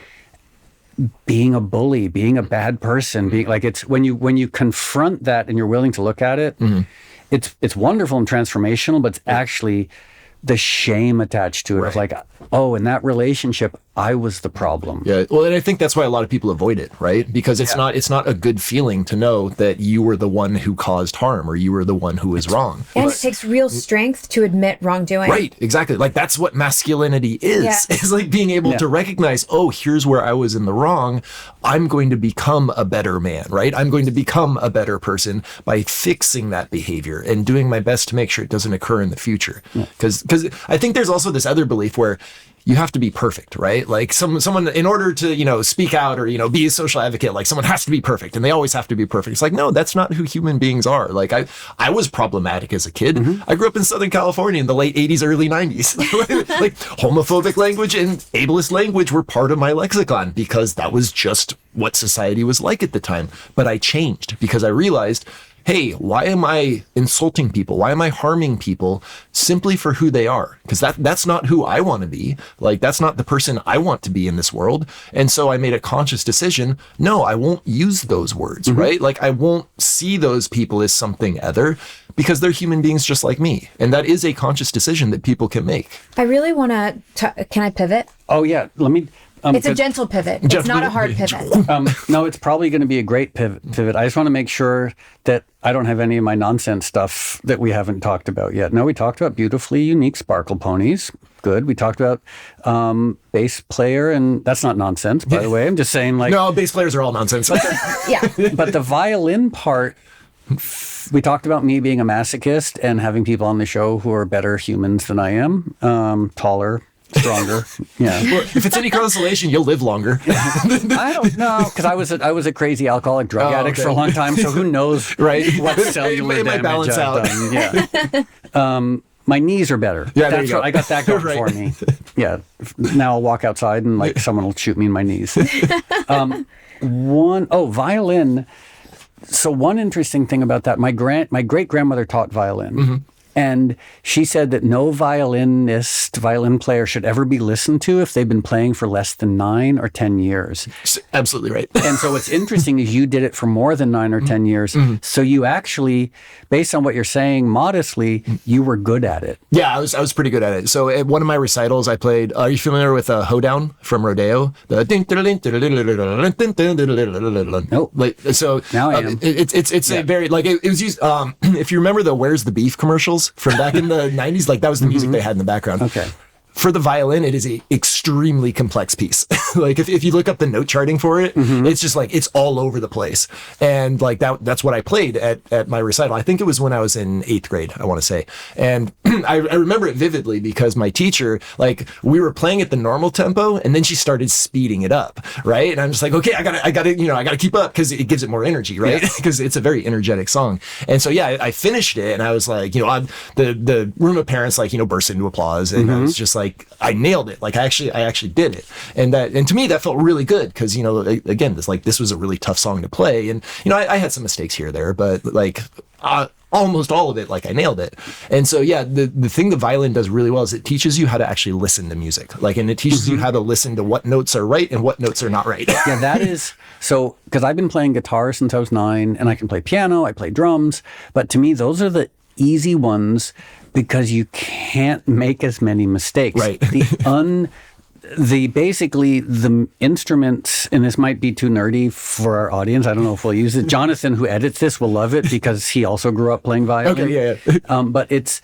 being a bully, being a bad person, being like, it's when you confront that and you're willing to look at it, it's wonderful and transformational, but it's actually the shame attached to it of like, oh, in that relationship, I was the problem. Yeah. Well, and I think that's why a lot of people avoid it, right? Because it's not a good feeling to know that you were the one who caused harm or you were the one who was wrong. And it takes real strength to admit wrongdoing. Right. Exactly. Like that's what masculinity is. Yeah. It's like being able to recognize, oh, here's where I was in the wrong. I'm going to become a better man, right? I'm going to become a better person by fixing that behavior and doing my best to make sure it doesn't occur in the future. Because I think there's also this other belief where you have to be perfect, right? Like someone in order to, speak out or, be a social advocate, like someone has to be perfect and they always have to be perfect. It's like, no, that's not who human beings are. Like I was problematic as a kid. I grew up in Southern California in the late 80s, early 90s. Like homophobic language and ableist language were part of my lexicon because that was just what society was like at the time. But I changed because I realized, hey, why am I insulting people? Why am I harming people simply for who they are? Because that's not who I want to be. Like, that's not the person I want to be in this world. And so I made a conscious decision. No, I won't use those words, right? Like, I won't see those people as something other because they're human beings just like me. And that is a conscious decision that people can make. I really want to, can I pivot? Oh, yeah. Let me... it's a gentle pivot. It's not a hard pivot. No, it's probably going to be a great pivot. I just want to make sure that I don't have any of my nonsense stuff that we haven't talked about yet. No, we talked about beautifully unique Sparkleponies. Good. We talked about bass player, and that's not nonsense, by the way. I'm just saying, like... No, bass players are all nonsense. But the violin part... We talked about me being a masochist and having people on the show who are better humans than I am, taller, stronger. Yeah. Well, if it's any consolation, you'll live longer. I don't know, because I was a crazy alcoholic drug addict for a long time. So who knows, right? What cellular damage balance I've done. Yeah. My knees are better. Yeah, that's what I got that going for me. Yeah. Now I'll walk outside and like someone will shoot me in my knees. Violin. So one interesting thing about that, my great grandmother taught violin. And she said that no violin player should ever be listened to if they've been playing for less than 9 or 10 years. Absolutely right. And so what's interesting is you did it for more than 9 or 10 years. So you actually, based on what you're saying, modestly, you were good at it. Yeah, I was pretty good at it. So at one of my recitals, I played, are you familiar with Hoedown from Rodeo? Nope. Like, so now I am. It's a very, like, it was used, if you remember the Where's the Beef commercials from back in the 90s, like that was the music they had in the background. Okay. For the violin, it is a extremely complex piece. Like if you look up the note charting for it, it's just like, it's all over the place. And like that's what I played at my recital. I think it was when I was in 8th grade, I want to say. And I remember it vividly because my teacher, like we were playing at the normal tempo and then she started speeding it up. Right. And I'm just like, okay, I gotta keep up because it gives it more energy. Right. Because it's a very energetic song. And so, yeah, I finished it and I was like, the room of parents, like, burst into applause. And I was just like, I nailed it. Like I actually did it. And to me, that felt really good because, again, this was a really tough song to play. And, I had some mistakes here or there, but like almost all of it, like I nailed it. And so, yeah, the thing the violin does really well is it teaches you how to actually listen to music. Like, and it teaches you how to listen to what notes are right and what notes are not right. Yeah, that is so, because I've been playing guitar since I was 9 and I can play piano, I play drums. But to me, those are the easy ones because you can't make as many mistakes. Right. Basically the instruments, and this might be too nerdy for our audience. I don't know if we'll use it. Jonathan, who edits this, will love it because he also grew up playing violin. Okay, yeah. But it's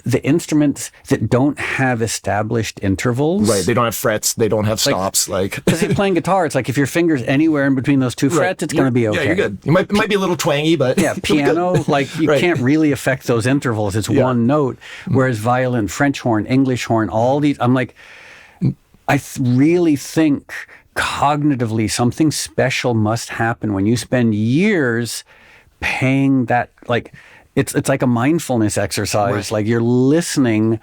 the instruments that don't have established intervals. Right. They don't have frets. They don't have stops. Because if you're playing guitar, it's like if your finger's anywhere in between those two frets, it's going to be okay. Yeah, you're good. It might be a little twangy, but yeah, piano, like you can't really affect those intervals. It's one note. Whereas violin, French horn, English horn, all these, I'm like, I really think cognitively something special must happen when you spend years paying that, like, it's like a mindfulness exercise. Like you're listening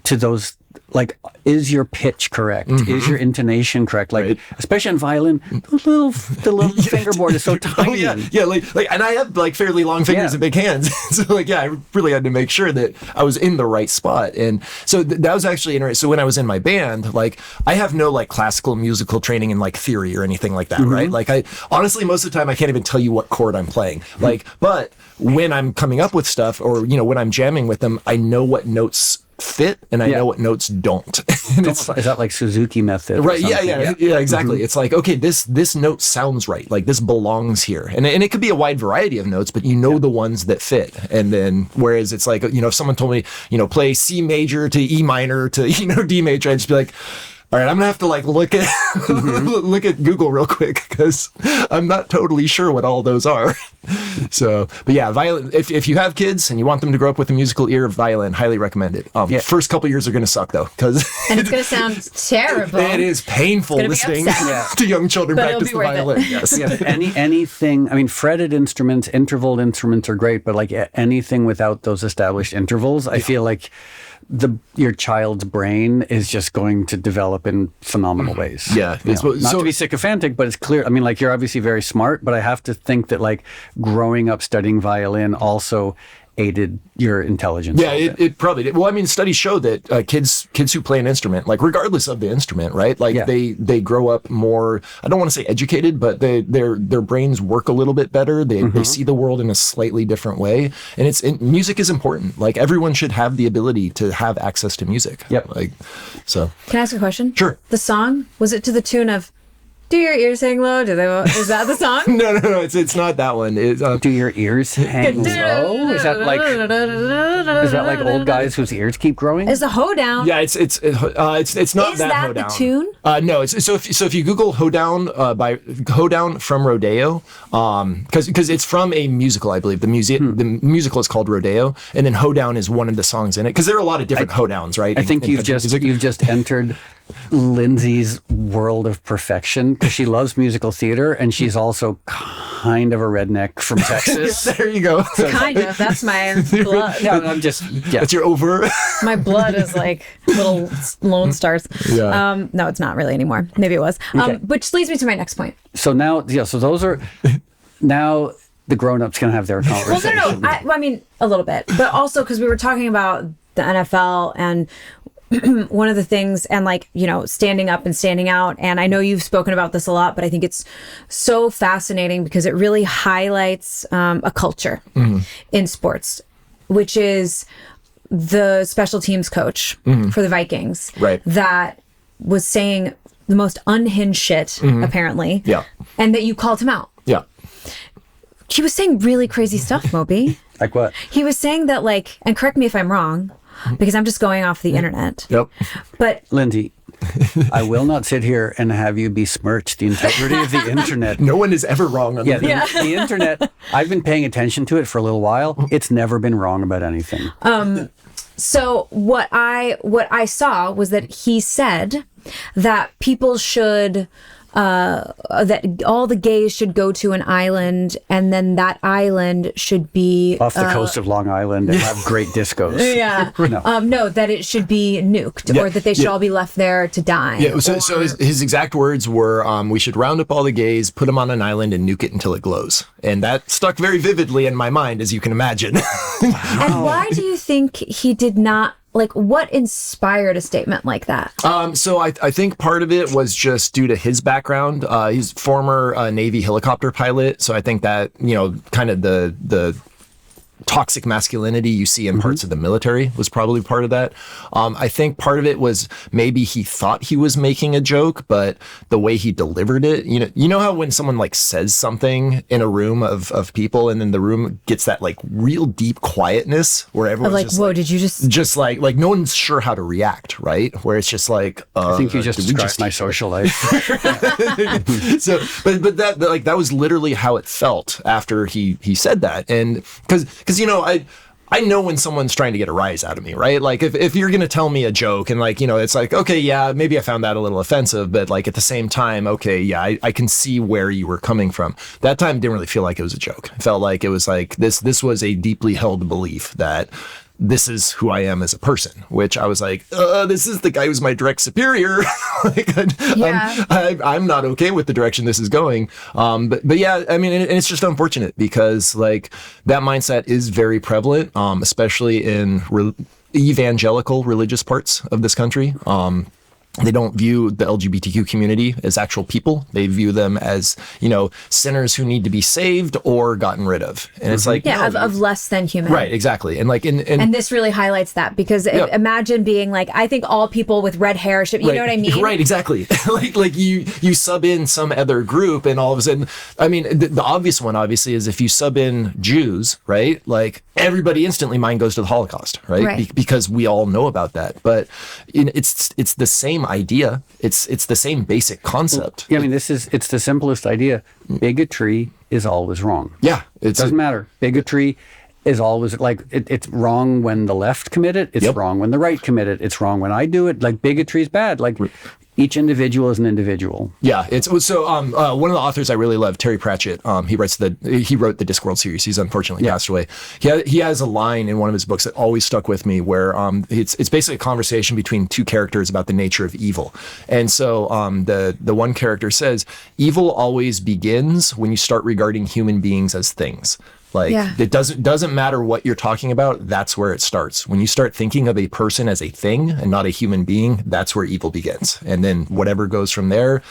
to those like, is your pitch correct? Is your intonation correct? Like, Right. especially on violin, the little fingerboard is so tiny. Oh, yeah, like, and I have like fairly long fingers Yeah. and big hands, so like, yeah, I really had to make sure that I was in the right spot, and so that was actually interesting. So when I was in my band, like, I have no like classical musical training in like theory or anything like that, right? Like, I honestly, most of the time, I can't even tell you what chord I'm playing, like, but when I'm coming up with stuff, or when I'm jamming with them, I know what notes fit and I know what notes don't. And Is that like Suzuki method? or right, something? yeah, exactly. It's like, okay, this note sounds right, like this belongs here, and it could be a wide variety of notes, but the ones that fit. And then whereas it's like, if someone told me play C major to E minor to D major, I'd just be like, all right, I'm gonna have to like look at look at Google real quick, because I'm not totally sure what all those are. So, but yeah, violin. If you have kids and you want them to grow up with a musical ear, violin, highly recommend it. First couple years are gonna suck though, because And it's going to sound terrible. it is painful Gonna be listening upset. to young children But it'll practice be the worth it. violin. Yes. Yeah, anything. I mean, fretted instruments, interval instruments are great, but like anything without those established intervals, I feel like your child's brain is just going to develop in phenomenal ways. Yeah. Not to be sycophantic, but it's clear. I mean, like, you're obviously very smart, but I have to think that like growing up studying violin also aided your intelligence. Yeah, it probably did. Well, I mean, studies show that kids who play an instrument, like regardless of the instrument, right? Like they grow up more, I don't want to say educated, but their brains work a little bit better. They see the world in a slightly different way. And music is important. Like, everyone should have the ability to have access to music. Yep. Like, so. Can I ask a question? Sure. The song, was it to the tune of "Do Your Ears Hang Low"? Is that the song? No, it's not that one. It's, Do your ears hang low? Is that like old guys whose ears keep growing? Is the hoedown? yeah, it's not Is that that hoedown. the tune? No, so if you Google hoedown by hoedown from Rodeo, because it's from a musical, I believe. The musical is called Rodeo, and then hoedown is one of the songs in it, because there are a lot of different hoedowns, right? I think you've just entered Lindsay's world of perfection, because she loves musical theater and she's also kind of a redneck from Texas. There you go. Kind of. That's my blood. No, I'm just That's your over. My blood is like little lone stars. Yeah. No, it's not really anymore. Maybe it was. Okay. Which leads me to my next point. So now, so those are now the grown-ups can have their Well, conversation. no. I mean, a little bit, but also because we were talking about the NFL and one of the things, and like, standing up and standing out. And I know you've spoken about this a lot, but I think it's so fascinating because it really highlights a culture in sports, which is the special teams coach for the Vikings, Right. that was saying the most unhinged shit, apparently. Yeah. And that you called him out. Yeah. He was saying really crazy stuff, Moby. Like what? He was saying that, like, and correct me if I'm wrong, because I'm just going off the internet. Yep. But Lindsay, I will not sit here and have you besmirch the integrity of the internet. No one is ever wrong on The internet, I've been paying attention to it for a little while. It's never been wrong about anything. so what I saw was that he said that people should that all the gays should go to an island, and then that island should be Off the coast of Long Island and have great discos. yeah. No, that it should be nuked, or that they should all be left there to die. Yeah, so his exact words were, we should round up all the gays, put them on an island, and nuke it until it glows. And that stuck very vividly in my mind, as you can imagine. And why do you think he did not? Like, what inspired a statement like that? So I think part of it was just due to his background. He's former Navy helicopter pilot. So I think that, kind of the toxic masculinity you see in parts of the military was probably part of that. I think part of it was maybe he thought he was making a joke, but the way he delivered it, you know how when someone like says something in a room of people, and then the room gets that like real deep quietness where everyone's Like, just whoa, like, did you just like no one's sure how to react, right? Where it's just like, I think you just described my social life. So, but that was literally how it felt after he said that. And because I know when someone's trying to get a rise out of me, right? Like if you're going to tell me a joke and like, it's like, okay, yeah, maybe I found that a little offensive, but like at the same time, okay, yeah, I can see where you were coming from. That time didn't really feel like it was a joke. It felt like it was like this was a deeply held belief that this is who I am as a person, which I was like, this is the guy who's my direct superior. Like, I'm not okay with the direction this is going. But yeah, I mean, and it's just unfortunate because like that mindset is very prevalent, especially in evangelical religious parts of this country. They don't view the LGBTQ community as actual people. They view them as, sinners who need to be saved or gotten rid of. And it's like, of less than human. Right, exactly. And like, and this really highlights that because imagine being like, I think all people with red hair should, you know what I mean? Right, exactly. like you sub in some other group and all of a sudden, I mean, the obvious one obviously is if you sub in Jews, right? Like everybody instantly mind goes to the Holocaust, right? Because we all know about that. But it's the same idea. It's the same basic concept. Yeah, I mean, it's the simplest idea. Bigotry is always wrong. Yeah. It doesn't matter. Bigotry is always like, it's wrong when the left commit it. It's wrong when the right commit it. It's wrong when I do it. Like bigotry is bad. Like each individual is an individual. Yeah, one of the authors I really love, Terry Pratchett. He wrote the Discworld series. He's unfortunately passed away. He has a line in one of his books that always stuck with me, where it's basically a conversation between two characters about the nature of evil. And so the one character says, "Evil always begins when you start regarding human beings as things." Like it doesn't matter what you're talking about. That's where it starts. When you start thinking of a person as a thing and not a human being, that's where evil begins. And then whatever goes from there,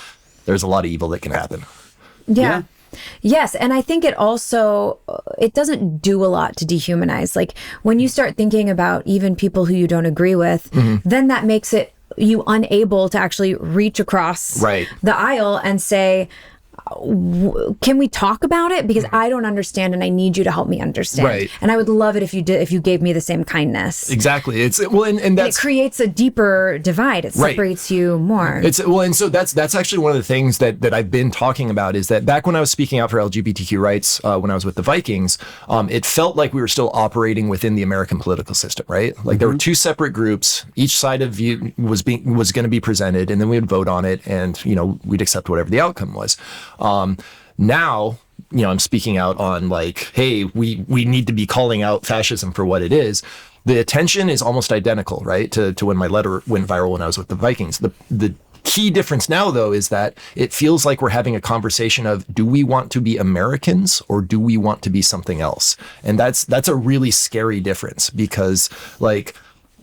there's a lot of evil that can happen. Yeah. Yes. And I think it doesn't do a lot to dehumanize. Like when you start thinking about even people who you don't agree with, then that makes you unable to actually reach across the aisle and say, can we talk about it? Because I don't understand and I need you to help me understand. Right. And I would love it if you gave me the same kindness. Exactly. And it creates a deeper divide. It separates you more. And so that's actually one of the things that I've been talking about is that back when I was speaking out for LGBTQ rights, when I was with the Vikings, it felt like we were still operating within the American political system, right? Like there were two separate groups. Each side of view was going to be presented, and then we would vote on it, and we'd accept whatever the outcome was. Now, I'm speaking out on like, hey, we need to be calling out fascism for what it is. The attention is almost identical, right? To when my letter went viral when I was with the Vikings. The key difference now, though, is that it feels like we're having a conversation of, do we want to be Americans or do we want to be something else? And that's a really scary difference because like,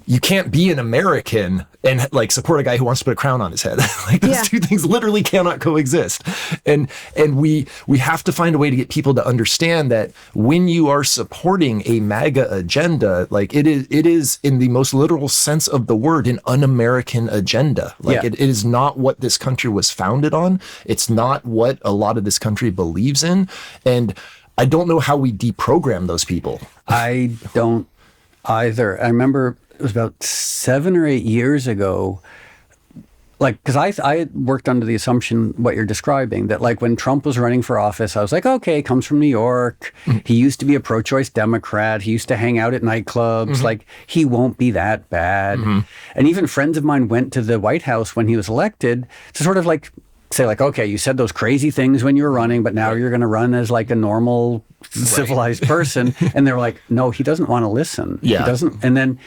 you can't be an American and like support a guy who wants to put a crown on his head. Like those two things literally cannot coexist. And we have to find a way to get people to understand that when you are supporting a MAGA agenda, like it is in the most literal sense of the word, an un-American agenda. Like it is not what this country was founded on. It's not what a lot of this country believes in. And I don't know how we deprogram those people. I don't either. I remember it was about 7 or 8 years ago, like, because I worked under the assumption what you're describing, that like when Trump was running for office, I was like, okay, he comes from New York. He used to be a pro-choice Democrat. He used to hang out at nightclubs. Like, he won't be that bad. And even friends of mine went to the White House when he was elected to sort of like say like, okay, you said those crazy things when you were running, but now you're going to run as like a normal civilized person. And they were like, no, he doesn't want to listen. He doesn't. And then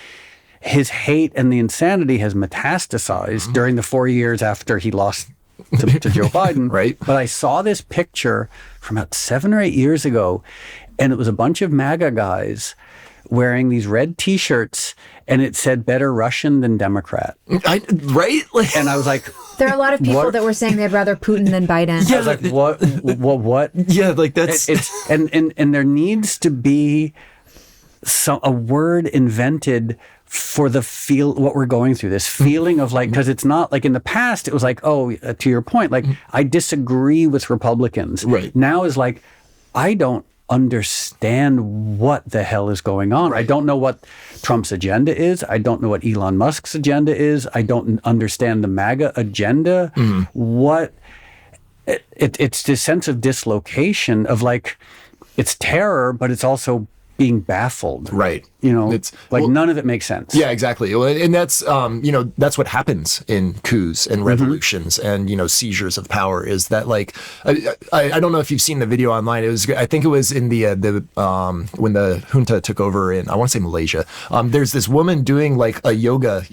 his hate and the insanity has metastasized during the 4 years after he lost to Joe Biden. But I saw this picture from about 7 or 8 years ago, and it was a bunch of MAGA guys wearing these red T-shirts, and it said "Better Russian than Democrat." And I was like, there are a lot of people that were saying they'd rather Putin than Biden. I was like, what? Yeah, like that's and there needs to be a word invented for what we're going through, this feeling of like, because it's not like in the past, it was like, oh, to your point, like I disagree with Republicans. Now is like, I don't understand what the hell is going on. I don't know what Trump's agenda is. I don't know what Elon Musk's agenda is. I don't understand the MAGA agenda. It's this sense of dislocation of like, it's terror, but it's also being baffled. Right. It's like none of it makes sense. Yeah, exactly. And that's, that's what happens in coups and revolutions and, seizures of power is that like, I don't know if you've seen the video online. I think it was in the when the junta took over in, I want to say Malaysia. There's this woman doing like a yoga,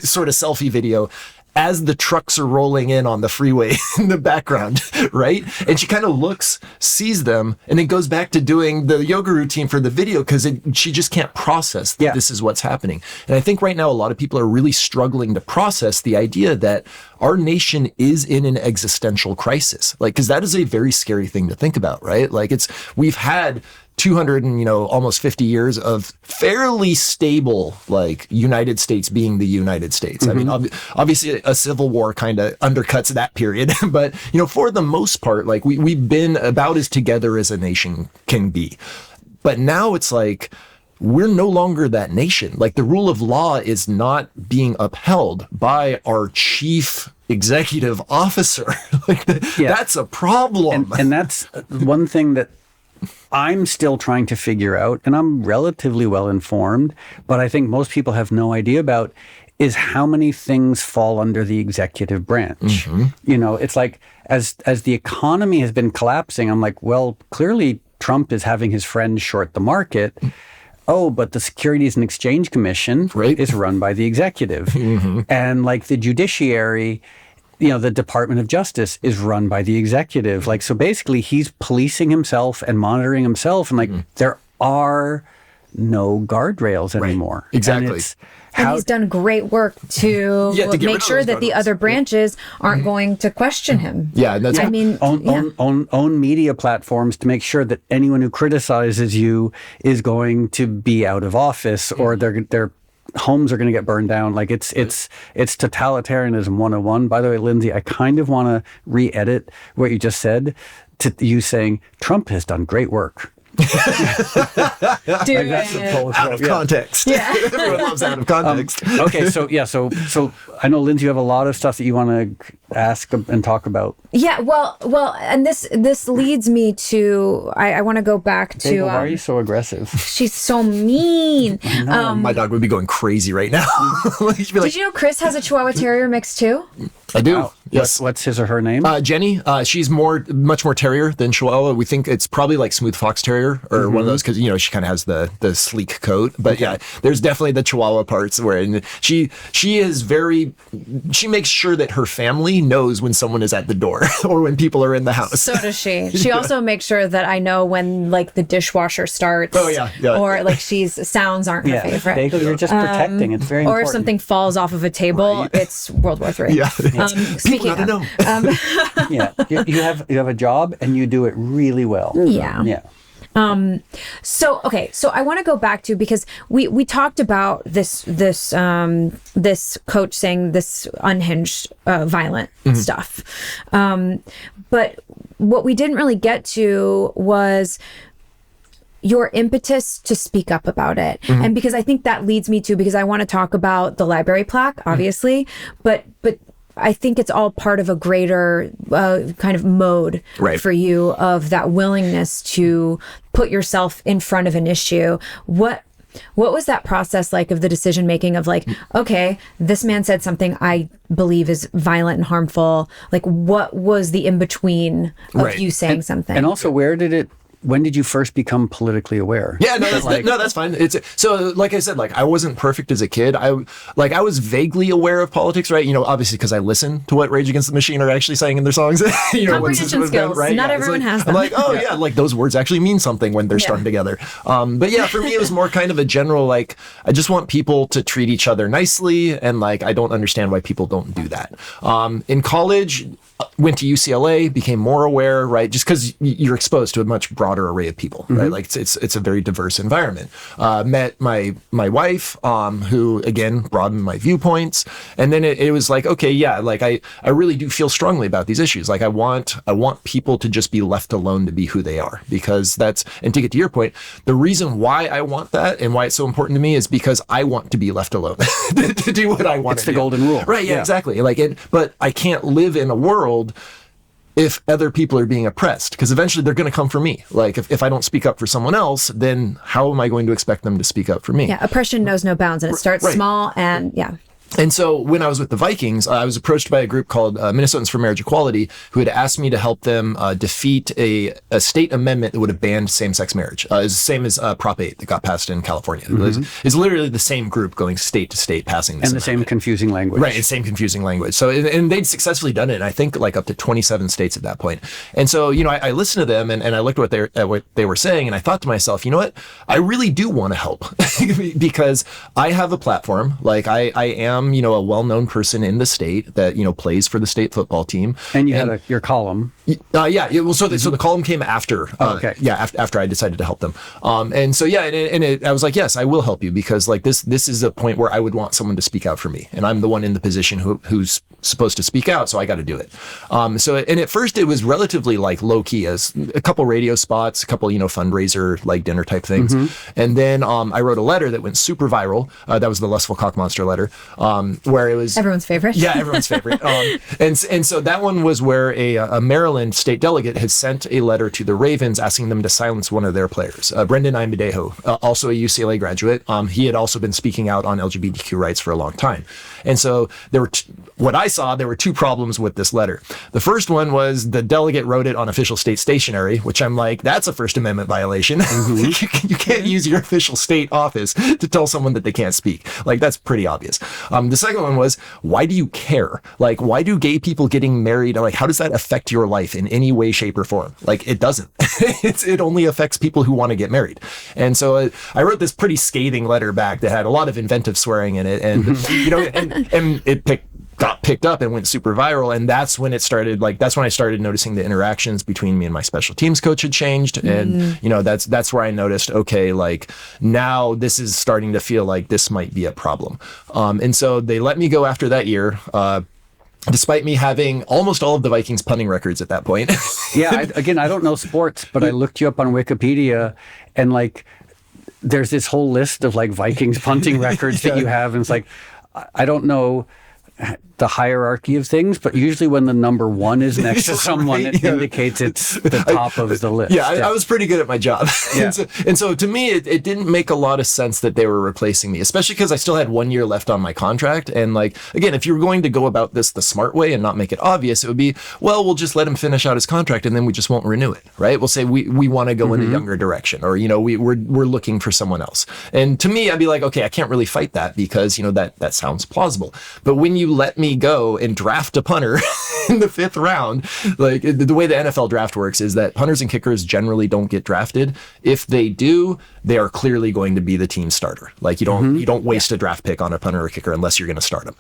sort of selfie video as the trucks are rolling in on the freeway in the background, right? And she kind of looks, sees them, and then goes back to doing the yoga routine for the video because she just can't process that this is what's happening. And I think right now a lot of people are really struggling to process the idea that our nation is in an existential crisis. Like, because that is a very scary thing to think about, right? Like we've had 200 and almost 50 years of fairly stable, like United States being the United States. I mean, obviously a civil war kind of undercuts that period, but for the most part, like we've been about as together as a nation can be. But now it's like we're no longer that nation. Like the rule of law is not being upheld by our chief executive officer. That's a problem. And that's one thing that I'm still trying to figure out, and I'm relatively well informed, but I think most people have no idea about is how many things fall under the executive branch. It's like as the economy has been collapsing, I'm like, well, clearly Trump is having his friends short the market. Oh, but the Securities and Exchange Commission is run by the executive. And like the judiciary, the Department of Justice is run by the executive. Like, so basically he's policing himself and monitoring himself. And like, there are no guardrails anymore. Exactly. And he's done great work to make sure that the other branches aren't going to question him. Yeah, that's own media platforms to make sure that anyone who criticizes you is going to be out of office or their homes are going to get burned down. Like it's totalitarianism 101. By the way, Lindsay, I kind of want to re-edit what you just said to you saying Trump has done great work. Out of context. Yeah. Everyone loves out of context. Okay, so I know, Lindsay, you have a lot of stuff that you want to ask and talk about. Yeah, well, and this leads me to I want to go back to. Hey, why are you so aggressive? She's so mean. My dog would be going crazy right now. Did you know Chris has a Chihuahua Terrier mix too? I do. Yes. What's his or her name? Jenny. She's much more terrier than Chihuahua. We think it's probably like smooth fox terrier or one of those because she kind of has the sleek coat. But yeah, there's definitely the Chihuahua parts where she makes sure that her family knows when someone is at the door or when people are in the house. So does she. She also makes sure that I know when like the dishwasher starts. Oh yeah. Or like sounds aren't her favorite. Bagel, you're just protecting. It's very important. Or if something falls off of a table, it's World War III. Yeah. Speaking of, you have a job and you do it really well. Yeah. So I want to go back to, because we talked about this coach saying this unhinged, violent stuff. But what we didn't really get to was your impetus to speak up about it. And because I think that leads me to, because I want to talk about the library plaque, obviously, but I think it's all part of a greater kind of mode for you of that willingness to put yourself in front of an issue. What was that process like of the decision making of like, okay, this man said something I believe is violent and harmful. Like, what was the in between of you saying something? And also, when did you first become politically aware? Yeah, that's fine. So, like I said, like I wasn't perfect as a kid. I was vaguely aware of politics, right? Obviously because I listened to what Rage Against the Machine are actually saying in their songs. Comprehension skills. Right? Not everyone has them. I'm like, oh yeah, like those words actually mean something when they're strung together. But yeah, for me, it was more kind of a general, like, I just want people to treat each other nicely. And like, I don't understand why people don't do that. In college, went to UCLA, became more aware, right? Just because you're exposed to a much broader array of people, right? Like it's a very diverse environment. Met my wife, who again broadened my viewpoints, and then it was like, okay, yeah, like I really do feel strongly about these issues. Like I want people to just be left alone to be who they are, because and to get to your point, the reason why I want that and why it's so important to me is because I want to be left alone to do what I want. It's the golden rule, right? Yeah, exactly. Like but I can't live in a world if other people are being oppressed, because eventually they're going to come for me. Like if I don't speak up for someone else, then how am I going to expect them to speak up for me? Yeah, oppression knows no bounds, and it starts small, and And so when I was with the Vikings, I was approached by a group called Minnesotans for Marriage Equality, who had asked me to help them defeat a state amendment that would have banned same-sex marriage. It's the same as Prop 8 that got passed in California. It's literally the same group going state to state passing this. And the same confusing language. Right, it's same confusing language. So, and they'd successfully done it, and I think like up to 27 states at that point. And so, I listened to them and I looked at what they were saying, and I thought to myself, you know what? I really do want to help because I have a platform. Like I am, a well-known person in the state that, plays for the state football team. And you had your column. So the column came after, after I decided to help them. I was like, yes, I will help you because like this is a point where I would want someone to speak out for me. And I'm the one in the position who's supposed to speak out. So I got to do it. And at first it was relatively like low key, as a couple radio spots, a couple, fundraiser, like dinner type things. And then I wrote a letter that went super viral. That was the Lustful Cock Monster letter. Where it was everyone's favorite. Yeah, everyone's favorite. And so that one was where a Maryland state delegate had sent a letter to the Ravens asking them to silence one of their players, Brendan Imedejo, also a UCLA graduate. He had also been speaking out on LGBTQ rights for a long time. And so there were two problems with this letter. The first one was the delegate wrote it on official state stationery, which I'm like, that's a First Amendment violation. You can't use your official state office to tell someone that they can't speak. Like, that's pretty obvious. The second one was, why do you care? Like, why do gay people getting married, like, how does that affect your life in any way, shape, or form? Like, it doesn't. It only affects people who want to get married. And so I wrote this pretty scathing letter back that had a lot of inventive swearing in it. And, and it got picked up and went super viral. And that's when it started, that's when I started noticing the interactions between me and my special teams coach had changed. And, that's where I noticed, okay, like now this is starting to feel like this might be a problem. And so they let me go after that year. Despite me having almost all of the Vikings punting records at that point. I don't know sports, but I looked you up on Wikipedia and there's this whole list of Vikings punting records that you have. And it's I don't know the hierarchy of things, but usually when the number one is next to someone, it indicates it's the top of the list. I was pretty good at my job. Yeah. and so to me, it didn't make a lot of sense that they were replacing me, especially because I still had 1 year left on my contract. And again, if you were going to go about this the smart way and not make it obvious, it would be, well, we'll just let him finish out his contract and then we just won't renew it, right? We'll say we want to go in a younger direction, or, we're looking for someone else. And to me, I'd be like, okay, I can't really fight that because, that sounds plausible. But when you let me go and draft a punter in the 5th round, the way the NFL draft works is that punters and kickers generally don't get drafted. If they do, they are clearly going to be the team starter. You don't waste a draft pick on a punter or kicker unless you're going to start them.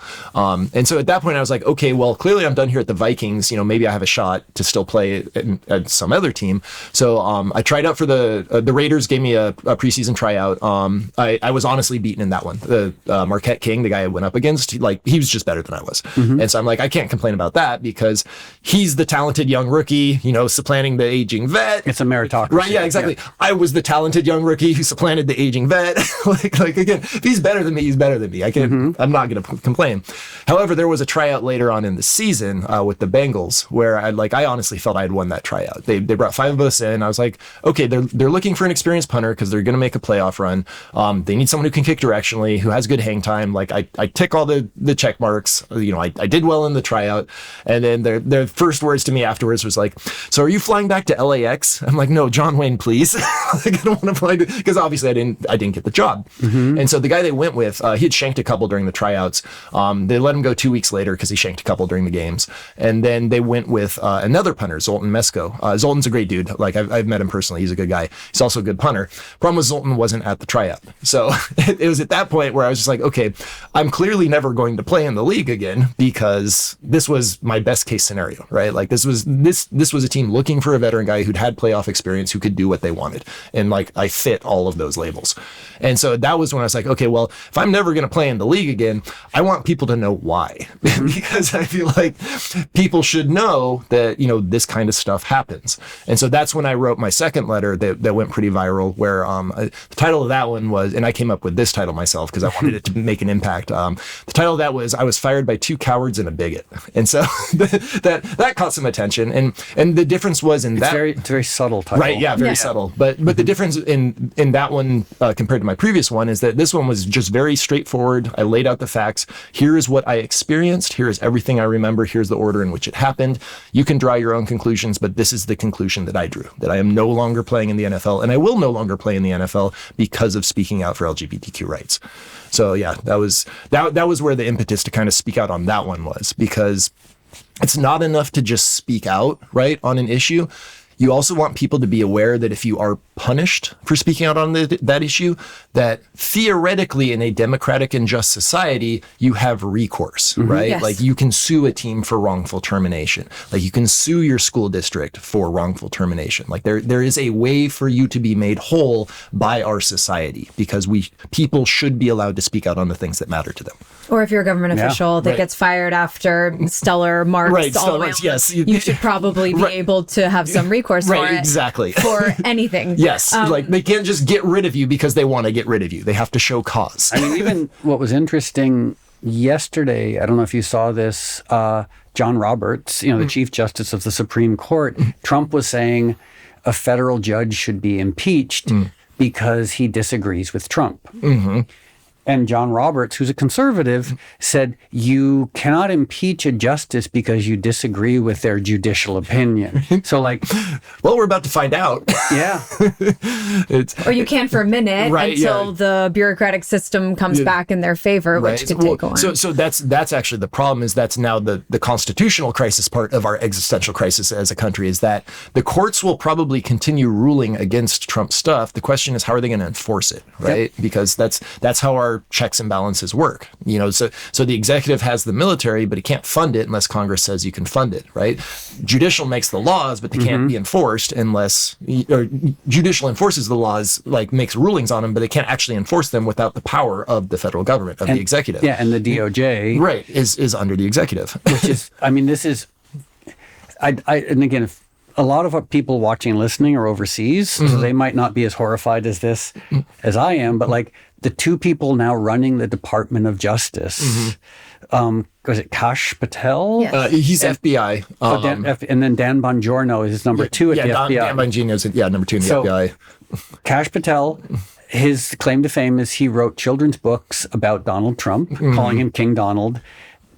And so at that point I was like, okay, well, clearly I'm done here at the Vikings. Maybe I have a shot to still play at some other team. So I tried out for the Raiders, gave me a preseason tryout. I was honestly beaten in that one. The Marquette King, the guy I went up against, he was just better than I was. And so I'm like, I can't complain about that because he's the talented young rookie, supplanting the aging vet. It's a meritocracy. Right, yeah, exactly. Yeah. I was the talented young rookie who supplanted the aging vet. Again, if he's better than me, he's better than me. I'm not going to complain. However, there was a tryout later on in the season with the Bengals where I honestly felt I had won that tryout. They brought 5 of us in. I was like, okay, they're looking for an experienced punter because they're going to make a playoff run. They need someone who can kick directionally, who has good hang time. I tick all the check marks. I did well in the tryout. And then their first words to me afterwards was so are you flying back to LAX? I'm like, no, John Wayne, please. I don't want to fly, because obviously I didn't get the job. And so the guy they went with, he had shanked a couple during the tryouts. They let him go 2 weeks later because he shanked a couple during the games. And then they went with another punter, Zoltan Mesko. Zoltan's a great dude. I've met him personally. He's a good guy. He's also a good punter. Problem was Zoltan wasn't at the tryout. So it was at that point where I was just like, okay, I'm clearly never going to play in the league again because this was my best case scenario, right? This was a team looking for a veteran guy who'd had playoff experience, who could do what they wanted. And I fit all of those labels. And so that was when I was like, okay, well, if I'm never going to play in the league again, I want people to know why. Because I feel like people should know that, this kind of stuff happens. And so that's when I wrote my second letter that went pretty viral, where the title of that one was, and I came up with this title myself because I wanted it to make an impact. The title of that was, I was fired by 2 cowards and a bigot. And so that caught some attention. And the difference was in that. It's very subtle title. Right, yeah, very subtle. But the difference in that one compared to my previous one is that this one was just very straightforward. I laid out the facts. Here is what I experienced. Here is everything I remember. Here's the order in which it happened. You can draw your own conclusions, but this is the conclusion that I drew, that I am no longer playing in the NFL, and I will no longer play in the NFL because of speaking out for LGBTQ rights. So yeah, that was where the impetus to kind of speak out on that one was, because it's not enough to just speak out, right, on an issue. You also want people to be aware that if you are punished for speaking out on that issue, that theoretically in a democratic and just society, you have recourse, right? Yes. Like you can sue a team for wrongful termination. Like you can sue your school district for wrongful termination. Like there is a way for you to be made whole by our society, because people should be allowed to speak out on the things that matter to them. Or if you're a government official that gets fired after Stehler marks all the way on, yes. You should probably be able to have some recourse for it. Exactly. For anything. Yes. Like they can't just get rid of you because they want to get rid of you. They have to show cause. I mean, even what was interesting yesterday, I don't know if you saw this, John Roberts, the Chief Justice of the Supreme Court, Trump was saying a federal judge should be impeached because he disagrees with Trump. Mm-hmm. And John Roberts, who's a conservative, said, you cannot impeach a justice because you disagree with their judicial opinion. So well, we're about to find out. Yeah. Or you can for a minute until the bureaucratic system comes back in their favor, which could take a while. So that's actually the problem, is that's now the constitutional crisis part of our existential crisis as a country, is that the courts will probably continue ruling against Trump stuff. The question is, how are they going to enforce it, right? Yep. Because that's how our checks and balances work. So the executive has the military, but it can't fund it unless Congress says you can fund it, right? Judicial makes the laws, but they can't be enforced or judicial enforces the laws, like makes rulings on them, but they can't actually enforce them without the power of the federal government, the executive. Yeah, and the DOJ. Right, is under the executive. Which is, and again, if a lot of what people watching and listening are overseas, so they might not be as horrified as this as I am, but the 2 people now running the Department of Justice, was it Kash Patel? Yes. He's FBI. And then Dan Bongiorno is number 2 at the FBI. Dan Bongiorno is number 2 in the FBI. Kash Patel, his claim to fame is he wrote children's books about Donald Trump, calling him King Donald.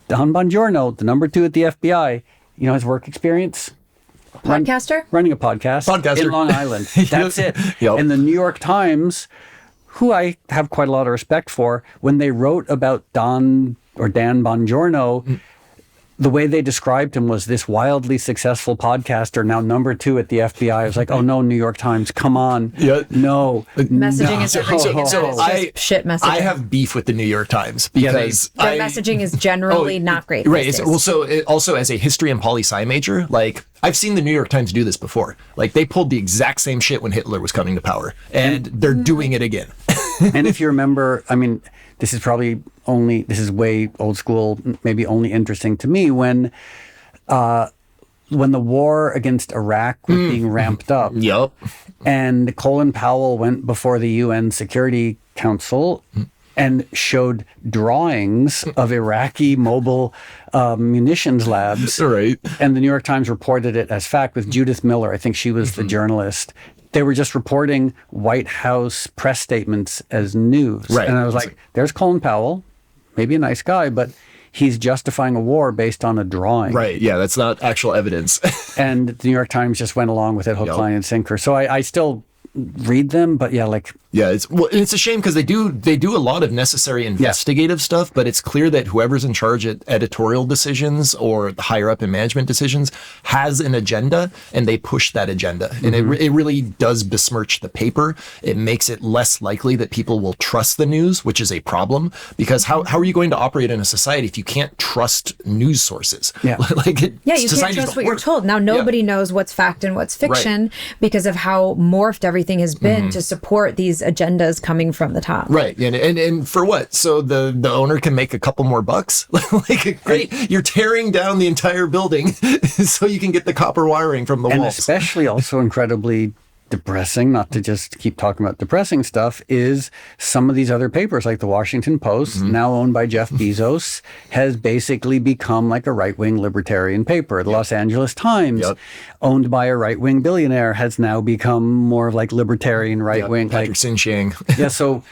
Dan Bongiorno, the number 2 at the FBI, his work experience? Podcaster? Running a podcast in Long Island. That's it. Yep. And the New York Times, who I have quite a lot of respect for, when they wrote about Dan Bongiorno, the way they described him was this wildly successful podcaster, now number 2 at the FBI. I was like, oh no, New York Times, come on. Yeah. No. Messaging is everything. So shit messaging. I have beef with the New York Times because their messaging is generally not great. Right. Also as a history and poli-sci major, I've seen the New York Times do this before. They pulled the exact same shit when Hitler was coming to power, and they're doing it again. And if you remember, this is way old school, maybe only interesting to me, when the war against Iraq was being ramped up. Yep. And Colin Powell went before the UN Security Council and showed drawings of Iraqi mobile munitions labs. Right. And the New York Times reported it as fact with Judith Miller. I think she was the journalist. They were just reporting White House press statements as news. Right. And I was like, there's Colin Powell, maybe a nice guy, but he's justifying a war based on a drawing. Right. Yeah, that's not actual evidence. And the New York Times just went along with it, hook, line, and sinker. So I still read them, but it's a shame because they do a lot of necessary investigative stuff, but it's clear that whoever's in charge at editorial decisions or higher up in management decisions has an agenda, and they push that agenda, and it really does besmirch the paper. It makes it less likely that people will trust the news, which is a problem, because how are you going to operate in a society if you can't trust news sources? Yeah, you can't trust what you're told. Now nobody knows what's fact and what's fiction because of how morphed everything has been to support these agendas coming from the top. Right. And for what? So the owner can make a couple more bucks? Great. You're tearing down the entire building so you can get the copper wiring from the walls. And especially also incredibly depressing, not to just keep talking about depressing stuff, is some of these other papers, like the Washington Post, now owned by Jeff Bezos, has basically become like a right-wing libertarian paper. The Los Angeles Times, owned by a right-wing billionaire, has now become more of like libertarian right-wing. Patrick Sinchang. Yeah, so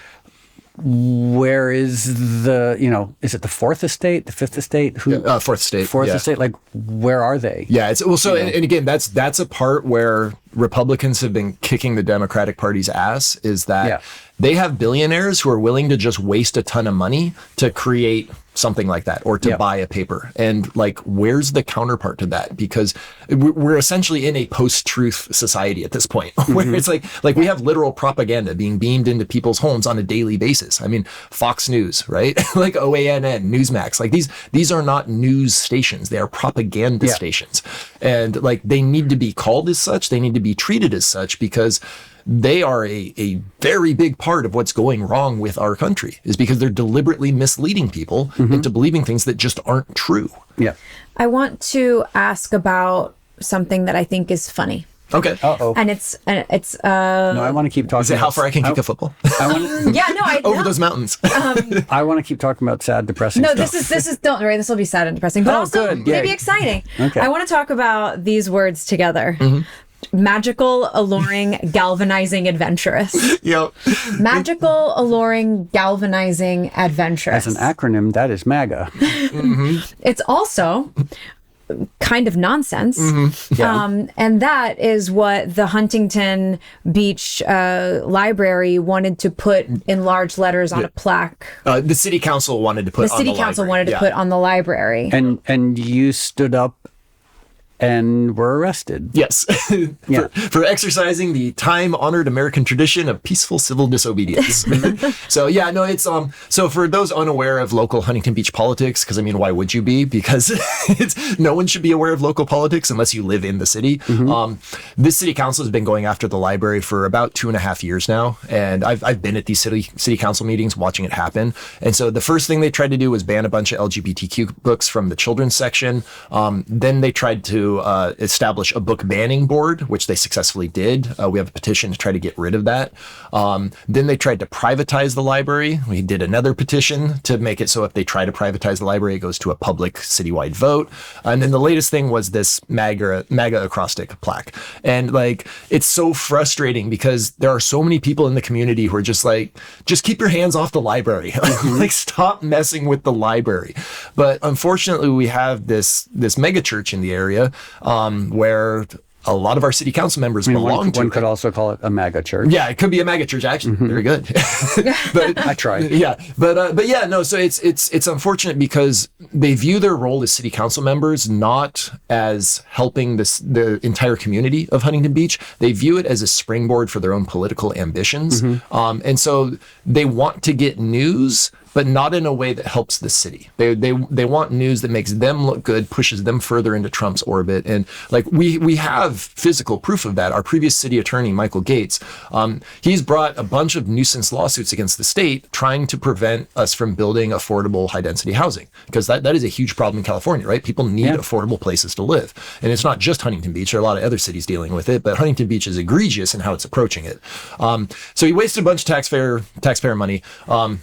where is the, is it the Fourth Estate, the Fifth Estate? Fourth Estate. Fourth Estate, like, where are they? Yeah, it's well. So, and again, that's a part where Republicans have been kicking the Democratic Party's ass. Is that they have billionaires who are willing to just waste a ton of money to create something like that or to buy a paper. And like, where's the counterpart to that? Because we're essentially in a post-truth society at this point, where it's like we have literal propaganda being beamed into people's homes on a daily basis. I mean, Fox News, right? Like OANN, Newsmax, like these are not news stations. They are propaganda stations. And like, they need to be called as such. They need to be treated as such, because they are a very big part of what's going wrong with our country, is because they're deliberately misleading people into believing things that just aren't true. Yeah. I want to ask about something that I think is funny. Okay. Uh-oh. And it's no, I want to keep talking. Is it how far I can kick a football? Over those mountains. I want to keep talking about sad, depressing stuff. This is don't worry, this will be sad and depressing, but also maybe exciting. Okay. I want to talk about these words together. Magical, alluring, galvanizing, adventurous. Yep. Magical, alluring, galvanizing, adventurous. As an acronym, that is MAGA. It's also kind of nonsense. And that is what the Huntington Beach Library wanted to put in large letters on a plaque. The city council wanted to put on the library. And you stood up and were arrested. Yes. for exercising the time-honored American tradition of peaceful civil disobedience. So yeah, no, it's so for those unaware of local Huntington Beach politics, because I mean, why would you be? Because no one should be aware of local politics unless you live in the city. This city council has been going after the library for about 2.5 years now, and I've been at these city council meetings watching it happen. And so the first thing they tried to do was ban a bunch of LGBTQ books from the children's section. Then they tried to establish a book banning board, which they successfully did. We have a petition to try to get rid of that. Then they tried to privatize the library. We did another petition to make it so if they try to privatize the library, it goes to a public citywide vote. And then the latest thing was this MAGA acrostic plaque. And like, it's so frustrating because there are so many people in the community who are just like, just keep your hands off the library. Like, stop messing with the library. But unfortunately, we have this mega church in the area where a lot of our city council members belong to. One could also call it a MAGA church. Yeah, it could be a MAGA church, actually. Very good. But I tried. Yeah, but yeah, no. So it's unfortunate because they view their role as city council members not as helping the entire community of Huntington Beach. They view it as a springboard for their own political ambitions, and so they want to get news, but not in a way that helps the city. They want news that makes them look good, pushes them further into Trump's orbit. And like, we have physical proof of that. Our previous city attorney, Michael Gates, he's brought a bunch of nuisance lawsuits against the state trying to prevent us from building affordable high density housing, because that is a huge problem in California, right? People need affordable places to live. And it's not just Huntington Beach. There are a lot of other cities dealing with it, but Huntington Beach is egregious in how it's approaching it. So he wasted a bunch of taxpayer money.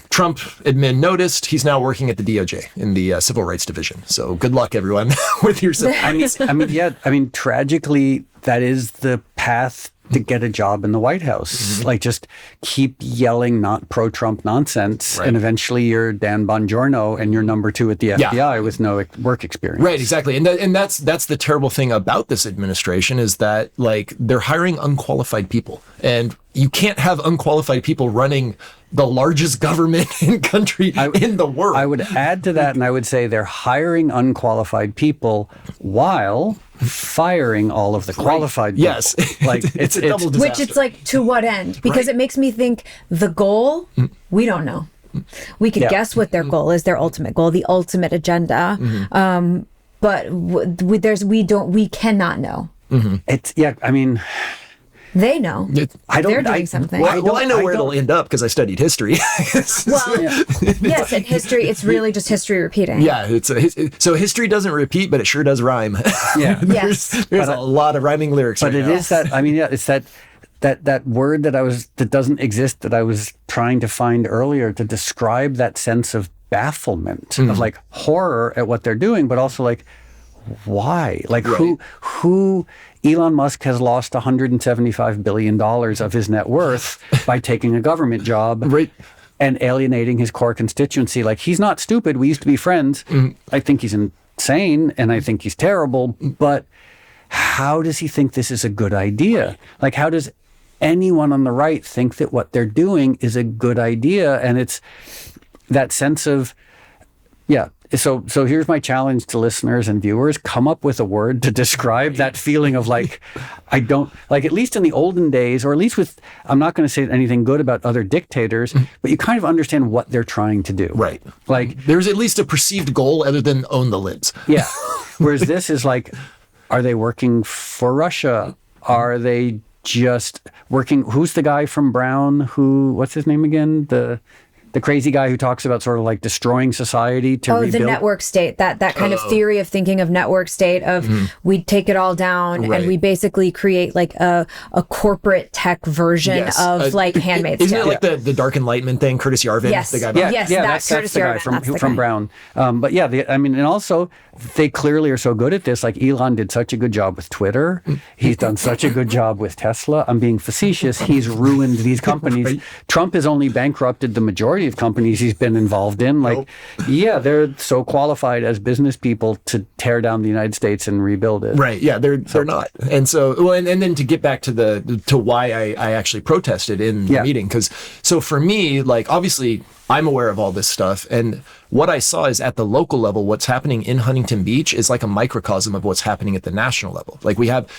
Trump admin noticed. He's now working at the DOJ in the Civil Rights Division. So good luck, everyone, with your. I mean, tragically, that is the path to get a job in the White House. Like, just keep yelling not pro-Trump nonsense, and eventually you're Dan Bongiorno and you're number 2 at the FBI with no work experience. Right, exactly. And that's the terrible thing about this administration, is that like, they're hiring unqualified people, and you can't have unqualified people running the largest government in the world. I would add to that, and I would say they're hiring unqualified people while firing all of the qualified people. Yes. Like, it's a double disaster. Which, it's like, to what end? Because it makes me think the goal, we don't know. We could guess what their goal is, their ultimate goal, the ultimate agenda. But we cannot know. They know. They're doing something. Well, I know where it'll end up because I studied history. Yes, in history, it's really just history repeating. Yeah, so history doesn't repeat, but it sure does rhyme. Yeah. There's a lot of rhyming lyrics. But it's that that word that doesn't exist that I was trying to find earlier to describe that sense of bafflement, of like horror at what they're doing, but also like, why? Like who Elon Musk has lost $175 billion of his net worth by taking a government job and alienating his core constituency. Like, he's not stupid. We used to be friends. I think he's insane and I think he's terrible, but how does he think this is a good idea? Like, how does anyone on the right think that what they're doing is a good idea? And it's that sense of, So here's my challenge to listeners and viewers: come up with a word to describe that feeling of like, I don't like, at least in the olden days, or at least with, I'm not going to say anything good about other dictators, but you kind of understand what they're trying to do. Right. Like, there's at least a perceived goal other than own the libs. Yeah. Whereas this is like, are they working for Russia? Are they just working? Who's the guy from Brown what's his name again? The crazy guy who talks about sort of like destroying society to rebuild. The network state, that kind of theory of thinking of network state of we take it all down and we basically create like a corporate tech version of like Handmaid's Tale. Isn't it like the Dark Enlightenment thing, Curtis Yarvin? Yes. The guy that's the guy from Brown. But yeah, and also they clearly are so good at this. Like, Elon did such a good job with Twitter. He's done such a good job with Tesla. I'm being facetious. He's ruined these companies. Right. Trump has only bankrupted the majority of companies he's been involved in. Like, they're so qualified as business people to tear down the United States and rebuild it. Right. Yeah, they're not. And so, and then to get back to why I actually protested in the meeting, because so for me, like, obviously I'm aware of all this stuff, and what I saw is at the local level, what's happening in Huntington Beach is like a microcosm of what's happening at the national level. Like, we have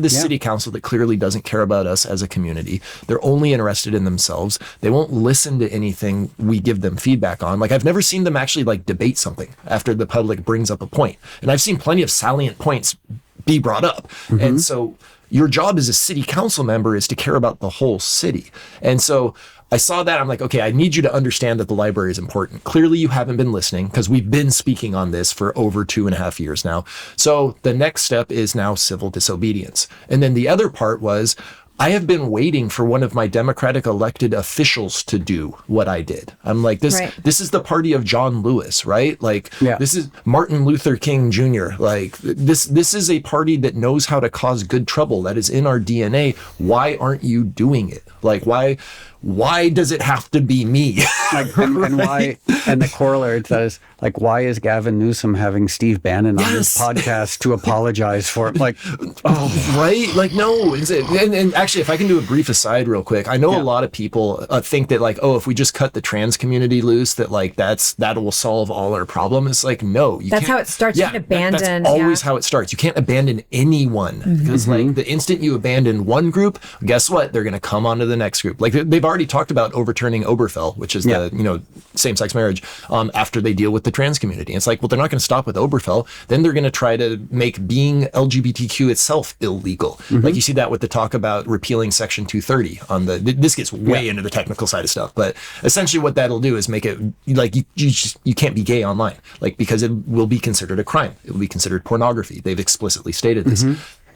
this city council that clearly doesn't care about us as a community. They're only interested in themselves. They won't listen to anything we give them feedback on. Like, I've never seen them actually like debate something after the public brings up a point. And I've seen plenty of salient points be brought up. And so your job as a city council member is to care about the whole city. And so I saw that. I'm like, okay, I need you to understand that the library is important. Clearly, you haven't been listening, because we've been speaking on this for over 2.5 years now. So the next step is now civil disobedience. And then the other part was, I have been waiting for one of my Democratic elected officials to do what I did. I'm like, this is the party of John Lewis, right? Like, this is Martin Luther King Jr. Like, this is a party that knows how to cause good trouble. That is in our DNA. Why aren't you doing it? Like, why does it have to be me? Like, and why? And the corollary to that is, like, why is Gavin Newsom having Steve Bannon on his podcast to apologize for it? Like, right? Like, no. And actually, if I can do a brief aside real quick, I know a lot of people think that, like, if we just cut the trans community loose, that like that will solve all our problems. It's like, no, that's how it starts. You can abandon. That's always how it starts. You can't abandon anyone, because like the instant you abandon one group, guess what? They're going to come onto the next group. Like, they've already talked about overturning Obergefell, which is the same-sex marriage, after they deal with the trans community. And it's like, well, they're not going to stop with Obergefell. Then they're going to try to make being LGBTQ itself illegal. Like, you see that with the talk about repealing Section 230 on this gets way into the technical side of stuff, but essentially what that'll do is make it like you can't be gay online, like, because it will be considered a crime. It will be considered pornography. They've explicitly stated this.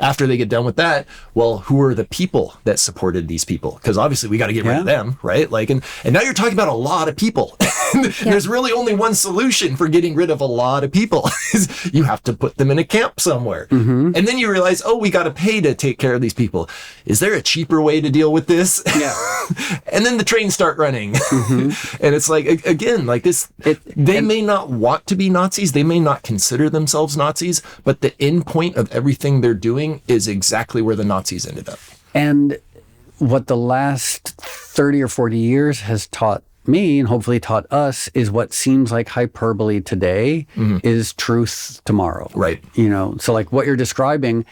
After they get done with that, well, who are the people that supported these people? Because obviously we got to get rid of them, right? Like, and now you're talking about a lot of people. There's really only one solution for getting rid of a lot of people: is you have to put them in a camp somewhere. And then you realize, we got to pay to take care of these people. Is there a cheaper way to deal with this? And then the trains start running. And it's like, again, like this, they may not want to be Nazis. They may not consider themselves Nazis, but the end point of everything they're doing is exactly where the Nazis ended up. And what the last 30 or 40 years has taught me, and hopefully taught us, is what seems like hyperbole today is truth tomorrow. Right. So like what you're describing,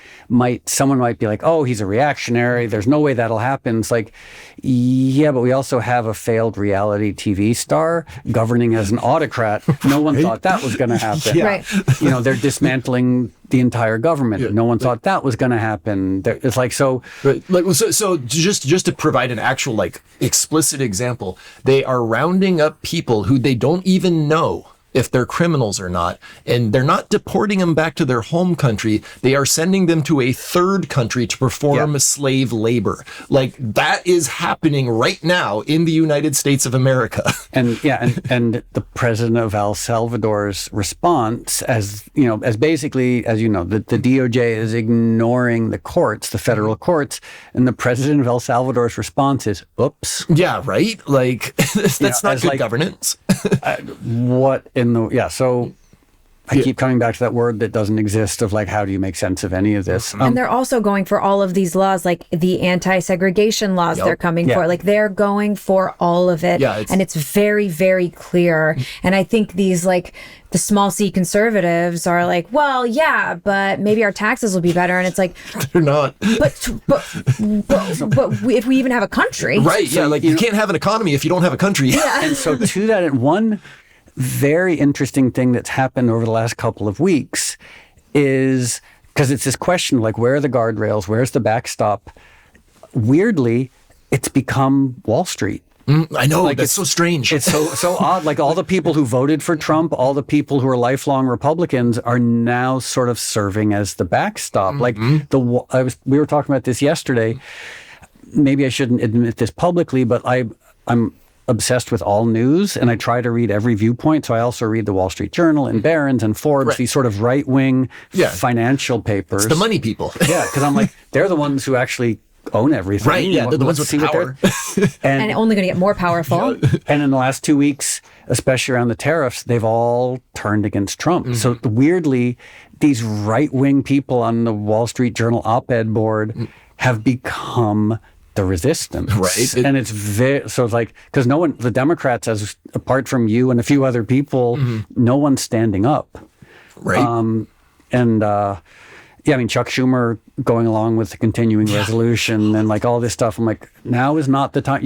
someone might be like, oh, he's a reactionary, there's no way that'll happen. It's like, yeah, but we also have a failed reality TV star governing as an autocrat. No one thought that was going to happen. Right. They're dismantling the entire government. No one thought that was going to happen. It's like, so. Right. Like, so just to provide an actual, like, explicit example, they are rounding up people who they don't even know if they're criminals or not. And they're not deporting them back to their home country. They are sending them to a third country to perform slave labor. Like, that is happening right now in the United States of America. And the president of El Salvador's response, as basically, as you know, the DOJ is ignoring the courts, the federal courts, and the president of El Salvador's response is, oops. Yeah, right? Like, that's not good governance. So I keep coming back to that word that doesn't exist of like, how do you make sense of any of this? And they're also going for all of these laws, like the anti-segregation laws they're coming for. Like, they're going for all of it. Yeah, and it's very, very clear. And I think these, like, the small c conservatives are like, well, yeah, but maybe our taxes will be better. And it's like, they're not. But if we even have a country. Right, so, like, you can't have an economy if you don't have a country. Yeah. And so to that, one very interesting thing that's happened over the last couple of weeks is, because it's this question, like, where are the guardrails? Where's the backstop? Weirdly, it's become Wall Street. I know, like, that's so strange. It's so odd. Like, all the people who voted for Trump, all the people who are lifelong Republicans are now sort of serving as the backstop. Like, we were talking about this yesterday. Maybe I shouldn't admit this publicly, but I'm obsessed with all news, and I try to read every viewpoint. So I also read the Wall Street Journal and Barron's and Forbes, these sort of right-wing financial papers. It's the money people. Yeah, because I'm like, they're the ones who actually own everything. Right, yeah, they're the ones with power. And only going to get more powerful. And in the last 2 weeks, especially around the tariffs, they've all turned against Trump. So weirdly, these right-wing people on the Wall Street Journal op-ed board have become the resistance. Right. And it's it's like, because no one, the Democrats, as apart from you and a few other people, no one's standing up. Right. I mean, Chuck Schumer going along with the continuing resolution and like all this stuff. I'm like, now is not the time.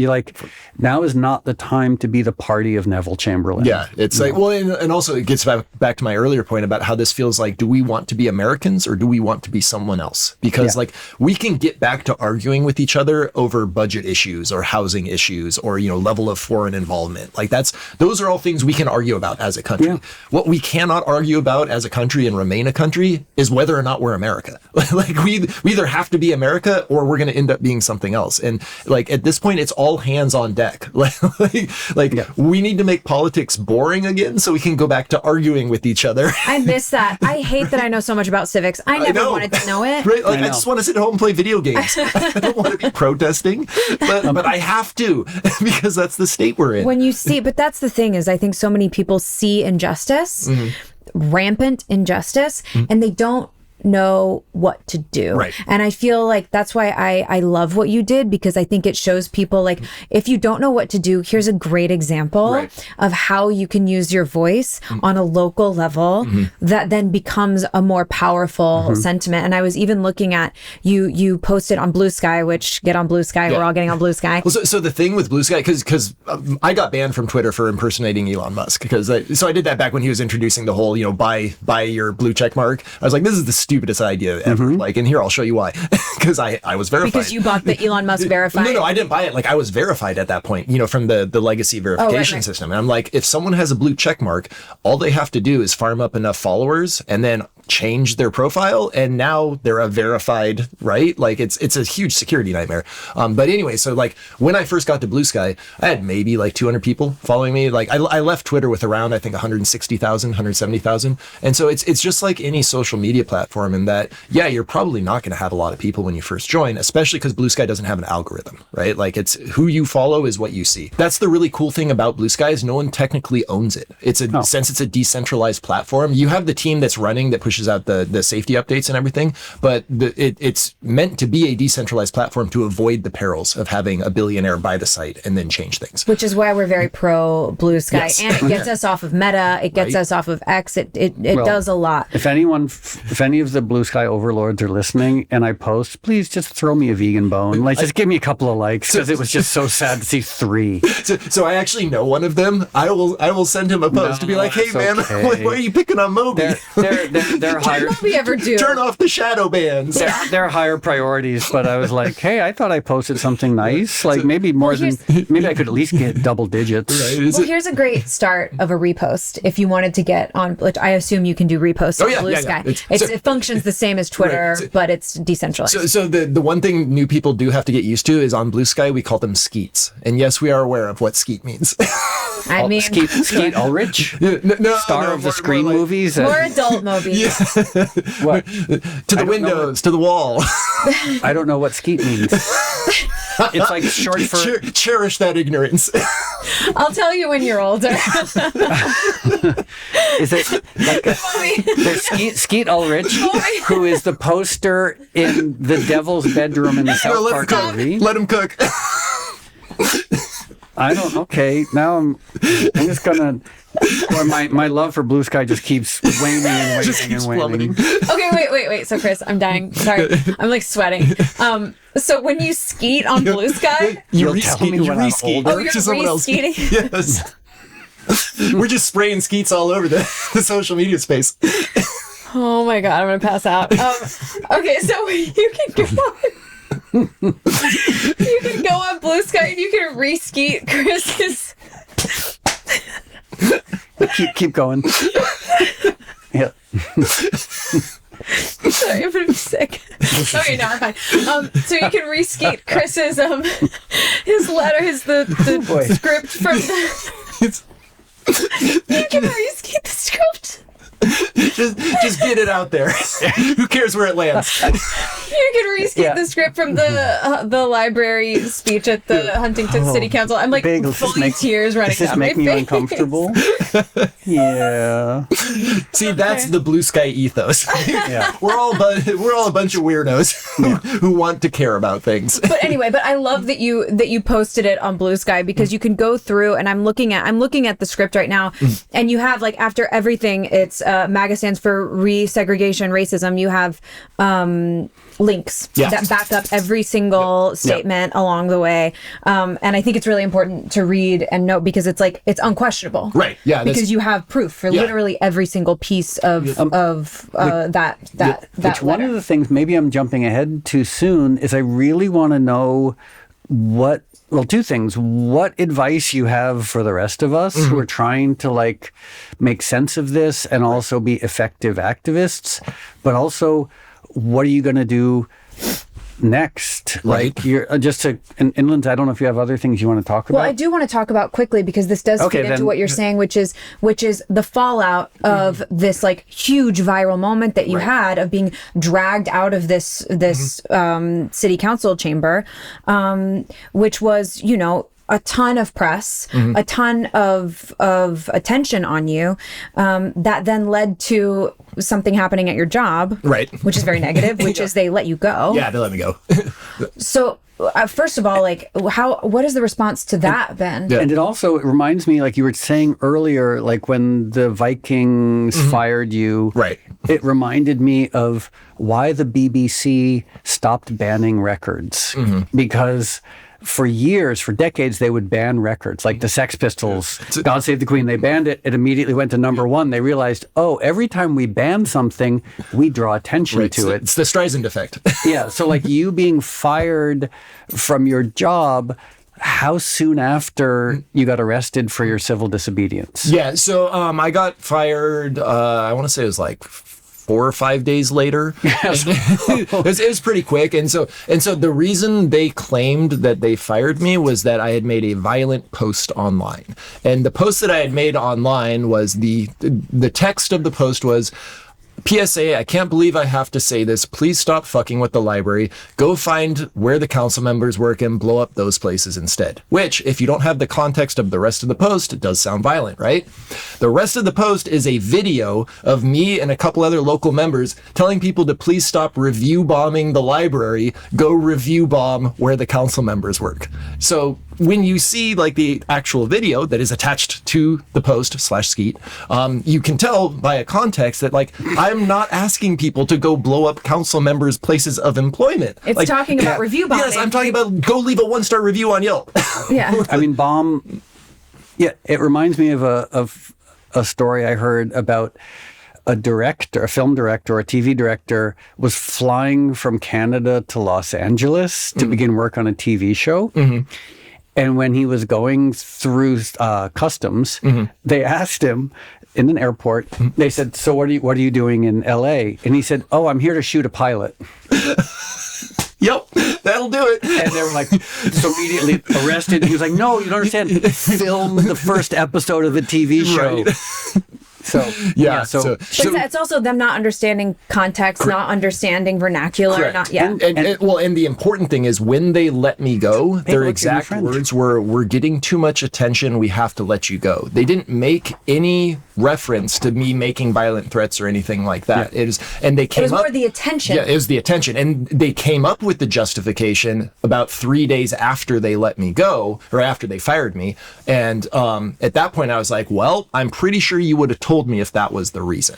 Now is not the time to be the party of Neville Chamberlain. Yeah, it's like, well, and also it gets back to my earlier point about how this feels like, do we want to be Americans or do we want to be someone else? Because like, we can get back to arguing with each other over budget issues or housing issues or, level of foreign involvement. Like, those are all things we can argue about as a country. Yeah. What we cannot argue about as a country and remain a country is whether or not we're America. Like, we either have to be America or we're going to end up being something else. And like, at this point, it's all hands on deck. We need to make politics boring again so we can go back to arguing with each other. I miss that. I hate that I know so much about civics. I never wanted to know it. Right? Like, I just want to sit at home and play video games. I don't want to be protesting, but I have to, because that's the state we're in. When you see, but that's the thing is, I think so many people see injustice, rampant injustice, and they don't know what to do. Right. And I feel like that's why I love what you did, because I think it shows people, like, if you don't know what to do, here's a great example of how you can use your voice on a local level that then becomes a more powerful sentiment. And I was even looking at you posted on Blue Sky, which get on Blue Sky. We're all getting on Blue Sky. Well, so the thing with Blue Sky, because I got banned from Twitter for impersonating Elon Musk, because I did that back when he was introducing the whole, buy your blue check mark. I was like, this is the stupidest idea ever. Like, and here, I'll show you why. Because I was verified. Because you bought the Elon Musk verified? No, I didn't buy it. Like, I was verified at that point, from the legacy verification system. And I'm like, if someone has a blue check mark, all they have to do is farm up enough followers and then change their profile, and now they're a verified, right? Like, it's a huge security nightmare. But anyway, so like, when I first got to Blue Sky, I had maybe like 200 people following me. Like, I left Twitter with around, I think, 160,000, 170,000. And so it's just like any social media platform in that, you're probably not going to have a lot of people when you first join, especially because Blue Sky doesn't have an algorithm, right? Like, it's who you follow is what you see. That's the really cool thing about Blue Sky, is no one technically owns it. Since it's a decentralized platform, you have the team that's running that pushes out the safety updates and everything, but it's meant to be a decentralized platform to avoid the perils of having a billionaire buy the site and then change things. Which is why we're very pro Blue Sky, and it gets us off of Meta, it gets us off of X, it does a lot. If any of the Blue Sky overlords are listening and I post, please just throw me a vegan bone. Like, just give me a couple of likes, because it was just so sad to see 3. So I actually know one of them. I will send him a post to be like, hey man, why are you picking on Moby? They're they're higher. What did we ever do? Turn off the shadow bands. They're higher priorities, but I was like, hey, I thought I posted something nice. Like maybe more than, maybe I could at least get double digits. Right, well, here's a great start of a repost. If you wanted to get on, which I assume you can do reposts on Blue Sky. It functions the same as Twitter, but it's decentralized. So the one thing new people do have to get used to is on Blue Sky, we call them skeets. And yes, we are aware of what skeet means. I mean, Skeet Ulrich, star of the Scream movies, more adult movies. What? To the windows, to the wall. I don't know what skeet means. It's like short for cherish that ignorance. I'll tell you when you're older. Is it like there's Skeet Ulrich, who is the poster in the Devil's Bedroom in the South Park movie? Let him cook. I don't. Okay, now I'm just gonna. Or my love for Blue Sky just keeps waning and waning and waning. Okay, wait. So Chris, I'm dying. Sorry, I'm like sweating. So when you skeet on Blue Sky, you'll tell me when I'm older. Oh, you're re-skeeting? Yes. We're just spraying skeets all over the social media space. Oh my god, I'm gonna pass out. Okay, so you can go on. You can go on Blue Sky and you can re-skeet Chris's. Keep going. Yeah. Sorry, I'm gonna be sick. Okay, no, I'm fine. So you can re-skeet Chris's his letter, the script from the. You can re-skeet the script. Just get it out there. Who cares where it lands? You can re-skeet the script from the library speech at the Huntington City Council. I'm like fully tears running down my face. Does this make me uncomfortable? Yeah. See, that's the Blue Sky ethos. Yeah. We're all a bunch of weirdos who want to care about things. But anyway, I love that you posted it on Blue Sky because you can go through, and I'm looking at the script right now, and you have like after everything, it's MAGA stands for resegregation, racism. You have links that back up every single statement along the way, and I think it's really important to read and note because it's like it's unquestionable, right? Yeah, because you have proof for literally every single piece of that. Which one of the things, maybe I'm jumping ahead too soon, is I really want to know two things. What advice you have for the rest of us who are trying to like make sense of this and also be effective activists, but also what are you going to do next? Right. Like you're Inlands, I don't know if you have other things you want to talk about. Well, I do want to talk about quickly because this does feed into what you're saying, which is the fallout of this like huge viral moment that you had of being dragged out of this city council chamber, which was, a ton of press, a ton of attention on you, that then led to something happening at your job, right? Which is very negative, which is they let you go. Yeah, they let me go. So first of all, like what is the response to that then? And it reminds me, like you were saying earlier, like when the Vikings fired you, right? It reminded me of why the BBC stopped banning records, because for decades, they would ban records, like the Sex Pistols, God Save the Queen. They banned it. It immediately went to number one. They realized, every time we ban something, we draw attention to it. It's the Streisand effect. Yeah. So like you being fired from your job, how soon after you got arrested for your civil disobedience? Yeah. So I got fired, I want to say it was like 4 or 5 days later. It was pretty quick. And so the reason they claimed that they fired me was that I had made a violent post online. And the post that I had made online was the text of the post was, PSA, I can't believe I have to say this. Please stop fucking with the library. Go find where the council members work and blow up those places instead. Which, if you don't have the context of the rest of the post, it does sound violent, right? The rest of the post is a video of me and a couple other local members telling people to please stop review bombing the library. Go review bomb where the council members work. So when you see like the actual video that is attached to the post /skeet, you can tell by a context that like I'm not asking people to go blow up council members' places of employment. It's like, talking about review bombing. Yes, I'm talking about go leave a 1-star review on Yelp. Yeah. I mean, bomb. Yeah, it reminds me of a story I heard about a film director, or a TV director was flying from Canada to Los Angeles to begin work on a TV show. And when he was going through customs, they asked him in an airport, they said, so what are you doing in LA? And he said, oh, I'm here to shoot a pilot. Yep, that'll do it. And they were like, so immediately arrested. He was like, no, you don't understand. Film the first episode of the TV show. Right. So it's also them not understanding context, not understanding vernacular. And the important thing is when they let me go, their exact words were, "We're getting too much attention. We have to let you go." They didn't make any reference to me making violent threats or anything like that. It was more the attention. Yeah, it was the attention, and they came up with the justification about 3 days after they let me go, or after they fired me. And at that point, I was like, "Well, I'm pretty sure you would have told me if that was the reason."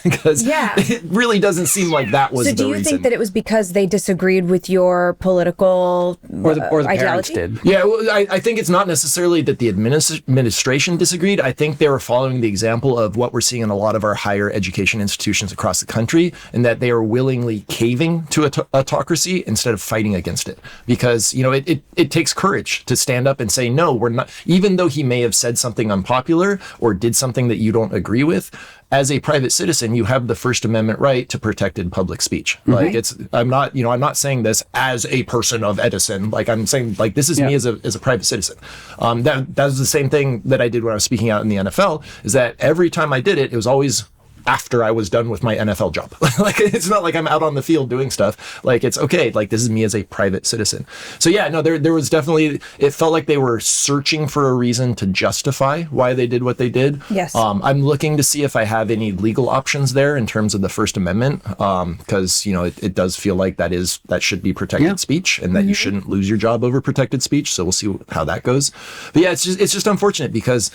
Because it really doesn't seem like that was the reason. So do you think that it was because they disagreed with your political or the ideology? Parents did? Yeah, well, I think it's not necessarily that the administration disagreed. I think they were following the example of what we're seeing in a lot of our higher education institutions across the country, and that they are willingly caving to autocracy instead of fighting against it. Because, it takes courage to stand up and say, no, we're not, even though he may have said something unpopular or did something that you don't agree with, as a private citizen, you have the First Amendment right to protected public speech. Like I'm not saying this as a person of Edison. Like I'm saying, like, this is me as a private citizen. That was the same thing that I did when I was speaking out in the NFL, is that every time I did it, it was always after I was done with my NFL job. Like, it's not like I'm out on the field doing stuff. Like, it's okay. Like, this is me as a private citizen. So yeah, no, there was definitely, it felt like they were searching for a reason to justify why they did what they did. Yes. I'm looking to see if I have any legal options there in terms of the First Amendment. Because, it does feel like that should be protected speech, and that you shouldn't lose your job over protected speech. So we'll see how that goes. But yeah, it's just unfortunate, because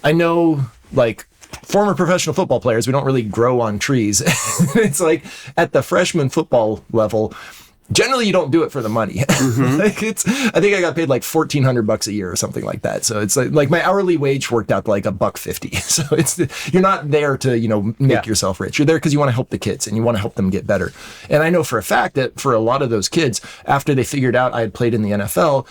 I know, like, former professional football players, we don't really grow on trees. It's like at the freshman football level, generally you don't do it for the money. Like I think I got paid like $1,400 a year or something like that. So it's like my hourly wage worked out to like $1.50. So you're not there to, make yourself rich. You're there because you want to help the kids and you want to help them get better. And I know for a fact that for a lot of those kids, after they figured out I had played in the NFL,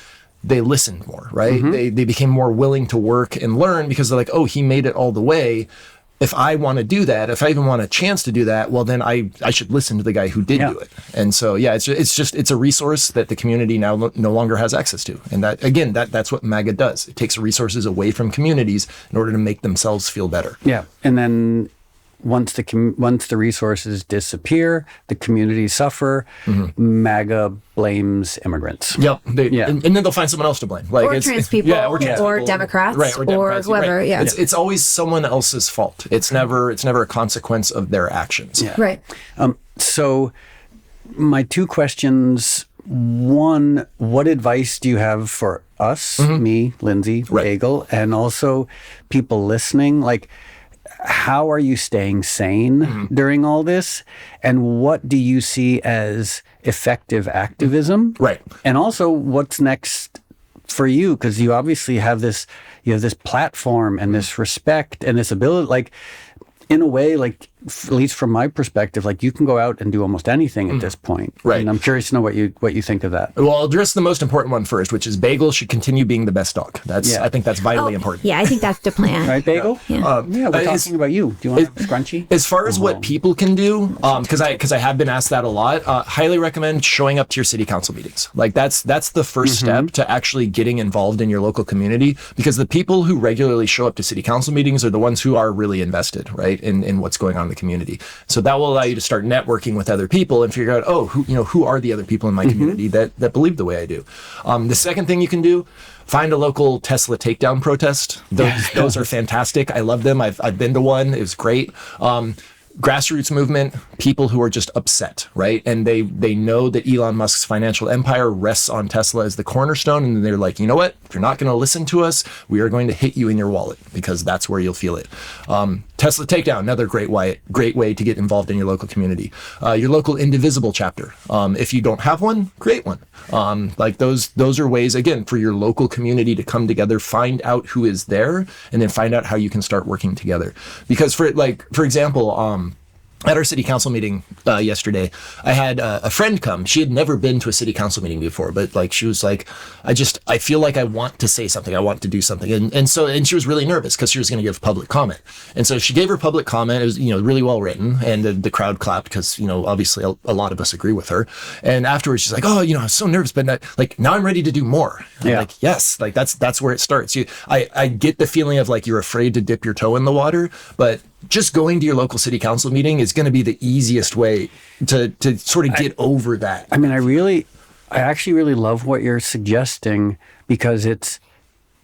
they listened more, right? They became more willing to work and learn, because they're like, oh, he made it all the way. If I want to do that, if I even want a chance to do that, well, then I should listen to the guy who did do it. And so, yeah, it's a resource that the community now no longer has access to. And that, again, that's what MAGA does. It takes resources away from communities in order to make themselves feel better. Yeah. And then once the resources disappear, the communities suffer. MAGA blames immigrants. Yep. And then they'll find someone else to blame, like or trans people, or Democrats, right, or whoever. Right. Yeah, it's always someone else's fault. It's never a consequence of their actions. Yeah. Right. So, my two questions. One, what advice do you have for us, me, Lindsay, Bagel, and also people listening? Like, how are you staying sane during all this? And what do you see as effective activism? Right. And also, what's next for you? Because you obviously have this platform and this respect and this ability, like, in a way, like, at least from my perspective, like, you can go out and do almost anything at this point. Right. And I'm curious to know what you think of that. Well, I'll address the most important one first, which is Bagel should continue being the best dog. I think that's vitally important. Yeah, I think that's the plan. Right, Bagel? Yeah. We're talking about you. Do you want a scrunchie? As far as what people can do, because I have been asked that a lot, highly recommend showing up to your city council meetings. Like, that's the first step to actually getting involved in your local community, because the people who regularly show up to city council meetings are the ones who are really invested, right, in what's going on in the community. So that will allow you to start networking with other people and figure out, who are the other people in my community that believe the way I do. The second thing you can do, find a local Tesla takedown protest. Those are fantastic. I love them. I've been to one. It was great. Grassroots movement, people who are just upset, right? And they know that Elon Musk's financial empire rests on Tesla as the cornerstone, and they're like, you know what? If you're not going to listen to us, we are going to hit you in your wallet, because that's where you'll feel it. Tesla Takedown, another great way to get involved in your local community. Your local Indivisible chapter. If you don't have one, create one. Like those are ways, again, for your local community to come together, find out who is there, and then find out how you can start working together. Because for example, at our city council meeting yesterday, I had a friend come. She had never been to a city council meeting before, but like she was like, I feel like I want to say something. I want to do something. And she was really nervous because she was going to give public comment. And so she gave her public comment. It was, really well written, and the crowd clapped because, obviously a lot of us agree with her. And afterwards she's like, oh, I was so nervous, but now I'm ready to do more. I'm like, yes, like that's where it starts. I get the feeling of like you're afraid to dip your toe in the water, but just going to your local city council meeting is going to be the easiest way to sort of get over that. I mean, I actually really love what you're suggesting, because it's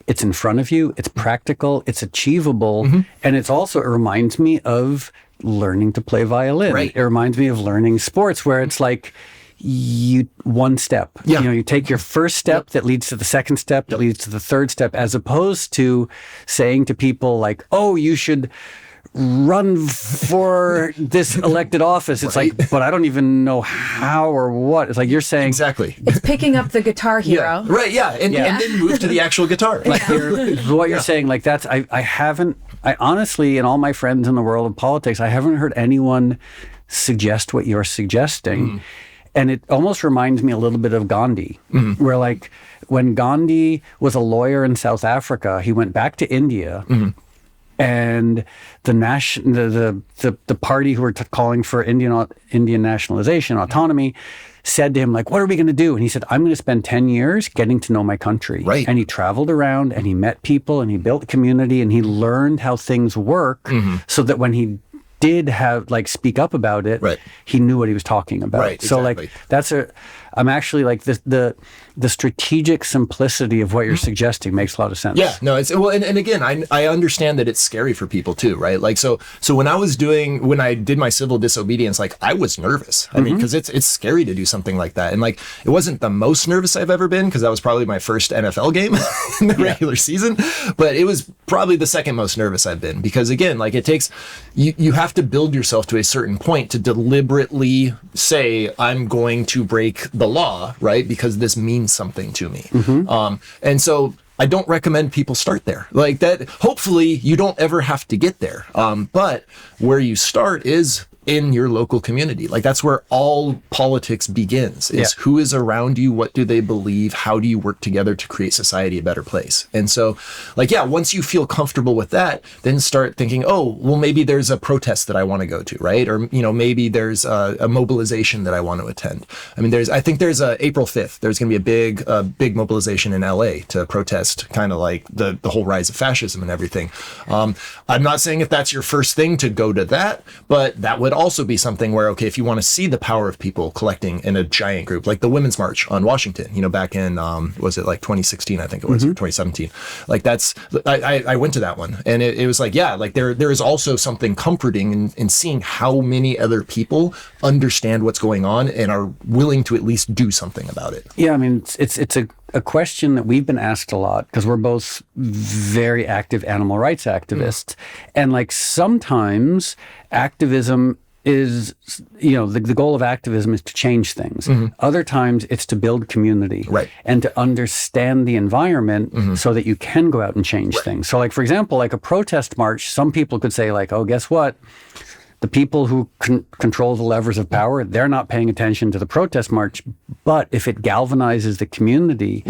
in front of you, it's practical, it's achievable, and it reminds me of learning to play violin. Right. It reminds me of learning sports, where it's like one step. Yeah. You take your first step that leads to the second step that leads to the third step, as opposed to saying to people like, oh, you should run for this elected office. It's like, but I don't even know how or what. It's like you're saying. Exactly. It's picking up the Guitar Hero. Yeah. Right, yeah. And then move to the actual guitar. Like what you're saying, like that's, I honestly, in all my friends in the world of politics, I haven't heard anyone suggest what you're suggesting. And it almost reminds me a little bit of Gandhi, where like when Gandhi was a lawyer in South Africa, he went back to India. And the party who were calling for Indian nationalization, autonomy, said to him, like, what are we going to do? And he said, I'm going to spend 10 years getting to know my country. Right. And he traveled around and he met people and he built community and he learned how things work, so that when he did speak up about it, he knew what he was talking about. Right, so exactly. I'm actually like the strategic simplicity of what you're suggesting makes a lot of sense. Yeah, no, and again, I understand that it's scary for people too, right? Like, so when I did my civil disobedience, like I was nervous. I mean, because it's scary to do something like that. And like, it wasn't the most nervous I've ever been, because that was probably my first NFL game in the regular season, but it was probably the second most nervous I've been, because again, like it takes, you have to build yourself to a certain point to deliberately say, I'm going to break the law, right? Because this means something to me. And so I don't recommend people start there like that. Hopefully you don't ever have to get there. But where you start is in your local community. Like that's where all politics begins, is who is around you, what do they believe, how do you work together to create society a better place. And so like, once you feel comfortable with that, then start thinking, oh, well, maybe there's a protest that I want to go to, right? Or, maybe there's a mobilization that I want to attend. I mean, I think there's April 5th, there's going to be a big mobilization in LA to protest kind of like the whole rise of fascism and everything. I'm not saying if that's your first thing to go to that, but that would also be something where, okay, if you want to see the power of people collecting in a giant group, like the Women's March on Washington, back in, was it like 2016, I think it was, or 2017. Like I went to that one, and it was like, like there is also something comforting in seeing how many other people understand what's going on and are willing to at least do something about it. Yeah, I mean, it's a question that we've been asked a lot, because we're both very active animal rights activists. And like sometimes activism is, the goal of activism is to change things. Other times it's to build community and to understand the environment so that you can go out and change things. So like, for example, like a protest march, some people could say like, oh, guess what? The people who control the levers of power, they're not paying attention to the protest march. But if it galvanizes the community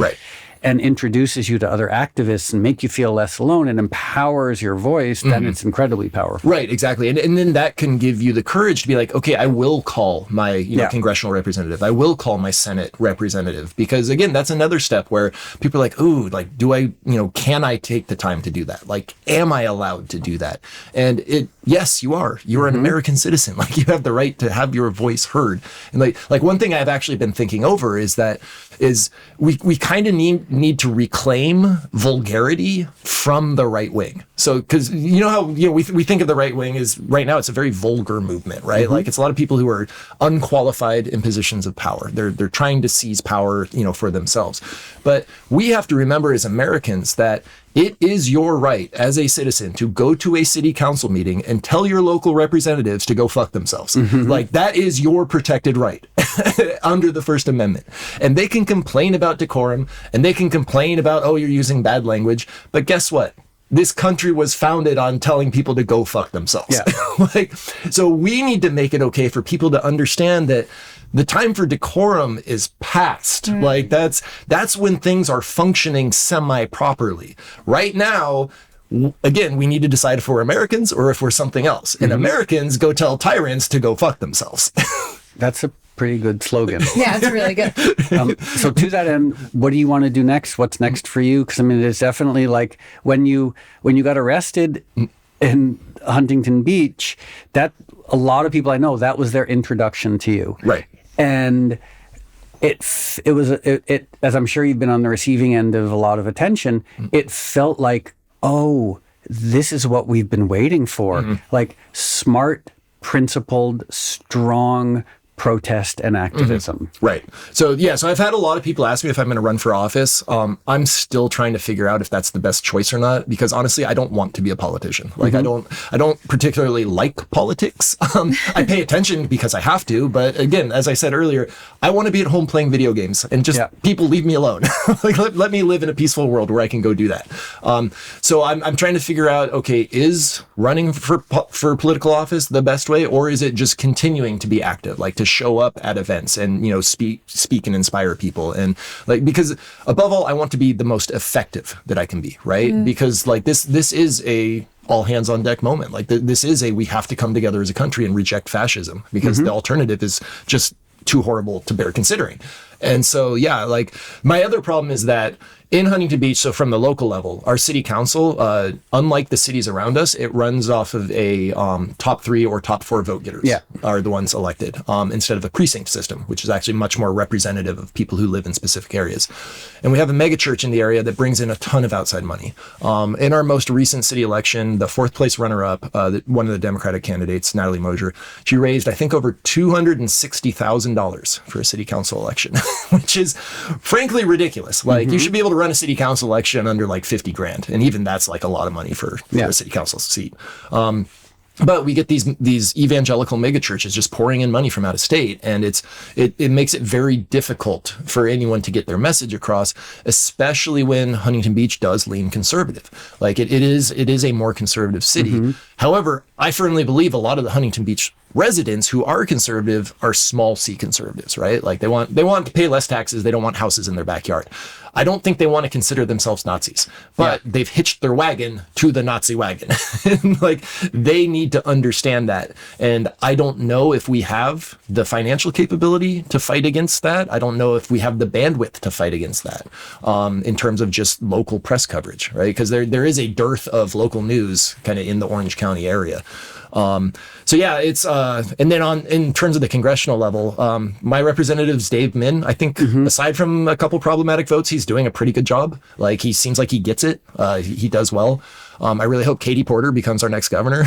and introduces you to other activists and make you feel less alone and empowers your voice, then it's incredibly powerful. Right, exactly. And then that can give you the courage to be like, okay, I will call my congressional representative. I will call my Senate representative. Because again, that's another step where people are like, ooh, like, do I, can I take the time to do that? Like, am I allowed to do that? And yes, you are. You're an American citizen. Like, you have the right to have your voice heard. And like one thing I've actually been thinking over is we kind of need to reclaim vulgarity from the right wing. So, because how we think of the right wing as right now, it's a very vulgar movement, right? Like it's a lot of people who are unqualified in positions of power. They're trying to seize power, for themselves. But we have to remember as Americans that it is your right as a citizen to go to a city council meeting and tell your local representatives to go fuck themselves. Like that is your protected right under the First Amendment. And they can complain about decorum and they can complain about, oh, you're using bad language. But guess what? this country was founded on telling people to go fuck themselves. Yeah. Like, so we need to make it okay for people to understand that the time for decorum is past. Like that's when things are functioning semi-properly. Right now, again, we need to decide if we're Americans or if we're something else. And Americans go tell tyrants to go fuck themselves. That's a pretty good slogan. Yeah, it's really good. So to that end, what do you want to do next? What's next for you? Because I mean, it's definitely like when you got arrested in Huntington Beach, that a lot of people I know, that was their introduction to you. Right. And it was as I'm sure you've been on the receiving end of a lot of attention, it felt like, oh, this is what we've been waiting for. Like smart, principled, strong protest and activism. Right. So I've had a lot of people ask me if I'm going to run for office. I'm still trying to figure out if that's the best choice or not, because honestly, I don't want to be a politician. Like I don't particularly like politics. I pay attention because I have to, but again, as I said earlier, I want to be at home playing video games and just people leave me alone. Like let me live in a peaceful world where I can go do that. So I'm trying to figure out, okay, is running for political office the best way, or is it just continuing to be active, like to show up at events and, speak and inspire people? And like, because above all, I want to be the most effective that I can be, right? Because like this is a all hands on deck moment. Like this is we have to come together as a country and reject fascism, because the alternative is just too horrible to bear considering. And so, like my other problem is that in Huntington Beach, so from the local level, our city council, unlike the cities around us, it runs off of a top 3 or top 4 vote getters are the ones elected, instead of a precinct system, which is actually much more representative of people who live in specific areas. And we have a mega church in the area that brings in a ton of outside money. In our most recent city election, the 4th place runner-up, one of the Democratic candidates, Natalie Mosier, she raised, I think, over $260,000 for a city council election, which is frankly ridiculous. Like you should be able to run a city council election under like 50 grand. And even that's like a lot of money for a city council seat. But we get these evangelical megachurches just pouring in money from out of state, and it makes it very difficult for anyone to get their message across, especially when Huntington Beach does lean conservative. Like it is a more conservative city. However, I firmly believe a lot of the Huntington Beach residents who are conservative are small C conservatives, right? Like they want to pay less taxes. They don't want houses in their backyard. I don't think they want to consider themselves Nazis, but they've hitched their wagon to the Nazi wagon. And like they need to understand that. And I don't know if we have the financial capability to fight against that. I don't know if we have the bandwidth to fight against that, in terms of just local press coverage, right? Because there is a dearth of local news kind of in the Orange County area. It's and then in terms of the congressional level, my representative's Dave Min. I think aside from a couple problematic votes, he's doing a pretty good job. Like he seems like he gets it. He does well. I really hope Katie Porter becomes our next governor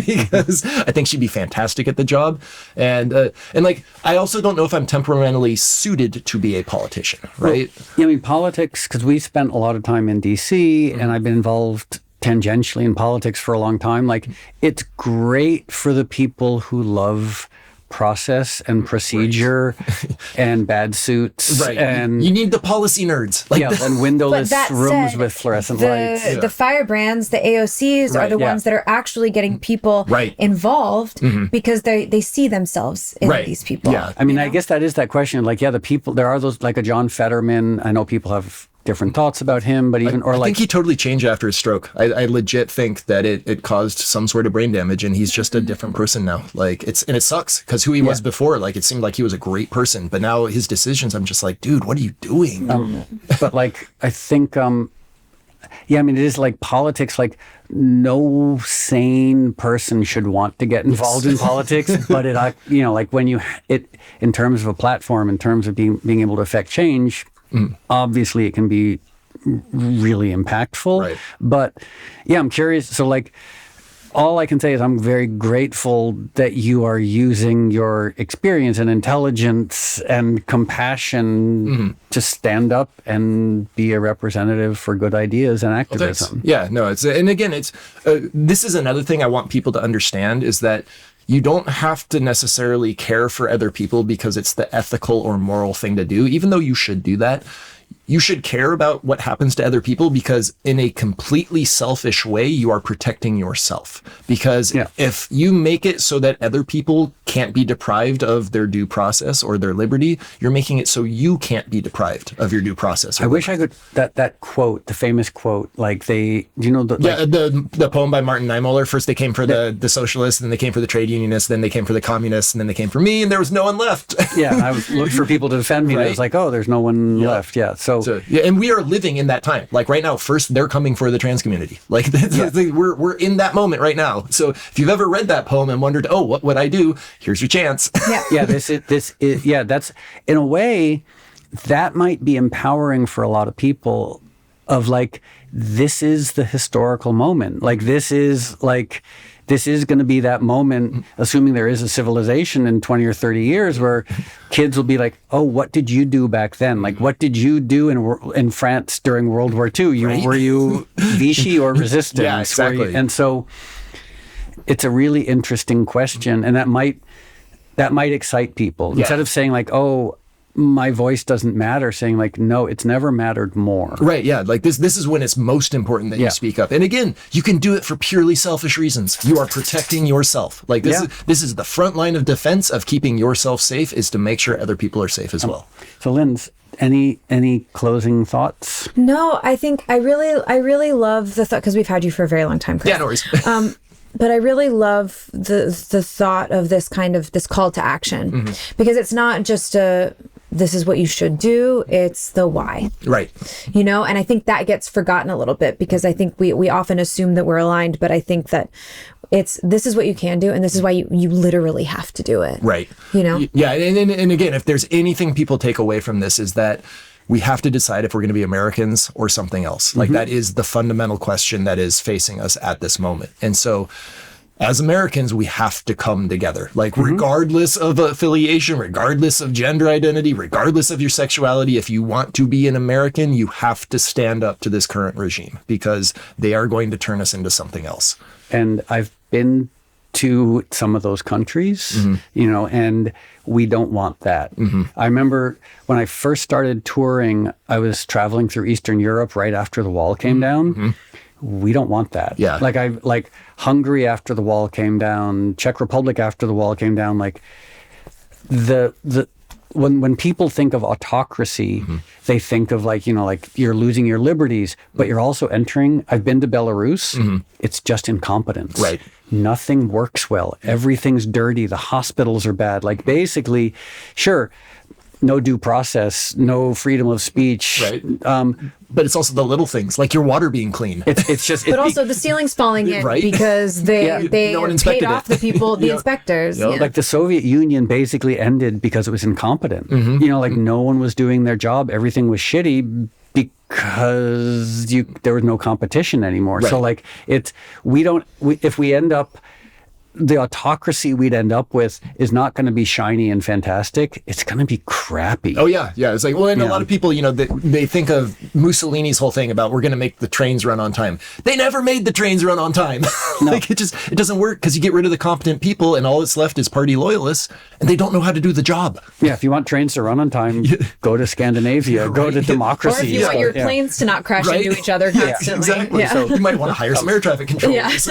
because I think she'd be fantastic at the job. And like, I also don't know if I'm temperamentally suited to be a politician, right? Well, I mean, politics, because we spent a lot of time in DC and I've been involved tangentially in politics for a long time. Like it's great for the people who love process and procedure and bad suits. Right. And you need the policy nerds. Like and windowless rooms with fluorescent lights. The firebrands, the AOCs are the ones that are actually getting people involved because they see themselves in these people. Yeah. I mean, I guess that is that question. Like, the people, there are those, like a John Fetterman. I know people have different thoughts about him, but even I think he totally changed after his stroke. I legit think that it caused some sort of brain damage, and he's just a different person now. Like it sucks because who he was before, like it seemed like he was a great person, but now his decisions, I'm just like, dude, what are you doing? But like, I think, I mean, it is like politics. Like no sane person should want to get involved in politics, but like when in terms of a platform, in terms of being able to affect change. Obviously, it can be really impactful. Right. But I'm curious. So, like, all I can say is I'm very grateful that you are using your experience and intelligence and compassion to stand up and be a representative for good ideas and activism. This is another thing I want people to understand is that you don't have to necessarily care for other people because it's the ethical or moral thing to do, even though you should do that. you should care about what happens to other people, because in a completely selfish way, you are protecting yourself. Because if you make it so that other people can't be deprived of their due process or their liberty, you're making it so you can't be deprived of your due process. I wish I could, that quote, the famous quote, like the poem by Martin Niemöller. First they came for the socialists, then they came for the trade unionists, then they came for the communists, and then they came for me, and there was no one left. I was looking for people to defend me, and I was like, oh, there's no one left. So and we are living in that time. Like right now, first they're coming for the trans community. Like we're in that moment right now. So if you've ever read that poem and wondered, oh, what would I do? Here's your chance. This is that's, in a way, that might be empowering for a lot of people, of like, this is the historical moment. Like this is going to be that moment, assuming there is a civilization in 20 or 30 years, where kids will be like, oh, what did you do back then? Like, what did you do in France during World War II? Were you Vichy or resistance? Yeah, exactly. And so it's a really interesting question, and that might excite people. Instead of saying like, oh, my voice doesn't matter, saying like, no, it's never mattered more. Right. Yeah. Like this is when it's most important that you speak up. And again, you can do it for purely selfish reasons. You are protecting yourself. Like this is the front line of defense of keeping yourself safe, is to make sure other people are safe as well. So Linz, any closing thoughts? No, I think I really love the thought, because we've had you for a very long time, Chris. Yeah, no worries. But I really love the thought of this call to action, because it's not just this is what you should do, it's the why. Right. And I think that gets forgotten a little bit, because I think we often assume that we're aligned, but I think that this is what you can do, and this is why you literally have to do it. Right. Yeah. And again, if there's anything people take away from this, is that we have to decide if we're going to be Americans or something else. Like that is the fundamental question that is facing us at this moment. And so as Americans, we have to come together, like regardless of affiliation, regardless of gender identity, regardless of your sexuality. If you want to be an American, you have to stand up to this current regime, because they are going to turn us into something else. And I've been to some of those countries, and we don't want that. I remember when I first started touring, I was traveling through Eastern Europe right after the wall came down. We don't want that. Yeah. Like Hungary after the wall came down, Czech Republic after the wall came down, like when people think of autocracy, they think of like you're losing your liberties, but you're also entering. I've been to Belarus. It's just incompetence. Right. Nothing works well. Everything's dirty. The hospitals are bad. Like basically, sure, no due process, no freedom of speech. Right. But it's also the little things, like your water being clean. It's just. But also the ceiling's falling in, right? Because they no one paid off the people, the inspectors. Like the Soviet Union basically ended because it was incompetent. Like no one was doing their job. Everything was shitty because there was no competition anymore. Right. So like if we end up, the autocracy we'd end up with is not going to be shiny and fantastic. It's going to be crappy. Oh yeah. It's like, well, and a lot of people, they think of Mussolini's whole thing about we're going to make the trains run on time. They never made the trains run on time. No. Like it doesn't work, because you get rid of the competent people, and all that's left is party loyalists, and they don't know how to do the job. Yeah. If you want trains to run on time, go to Scandinavia, go to democracy. Or if you want your planes to not crash into each other constantly. Exactly. So you might want to hire some air traffic controllers.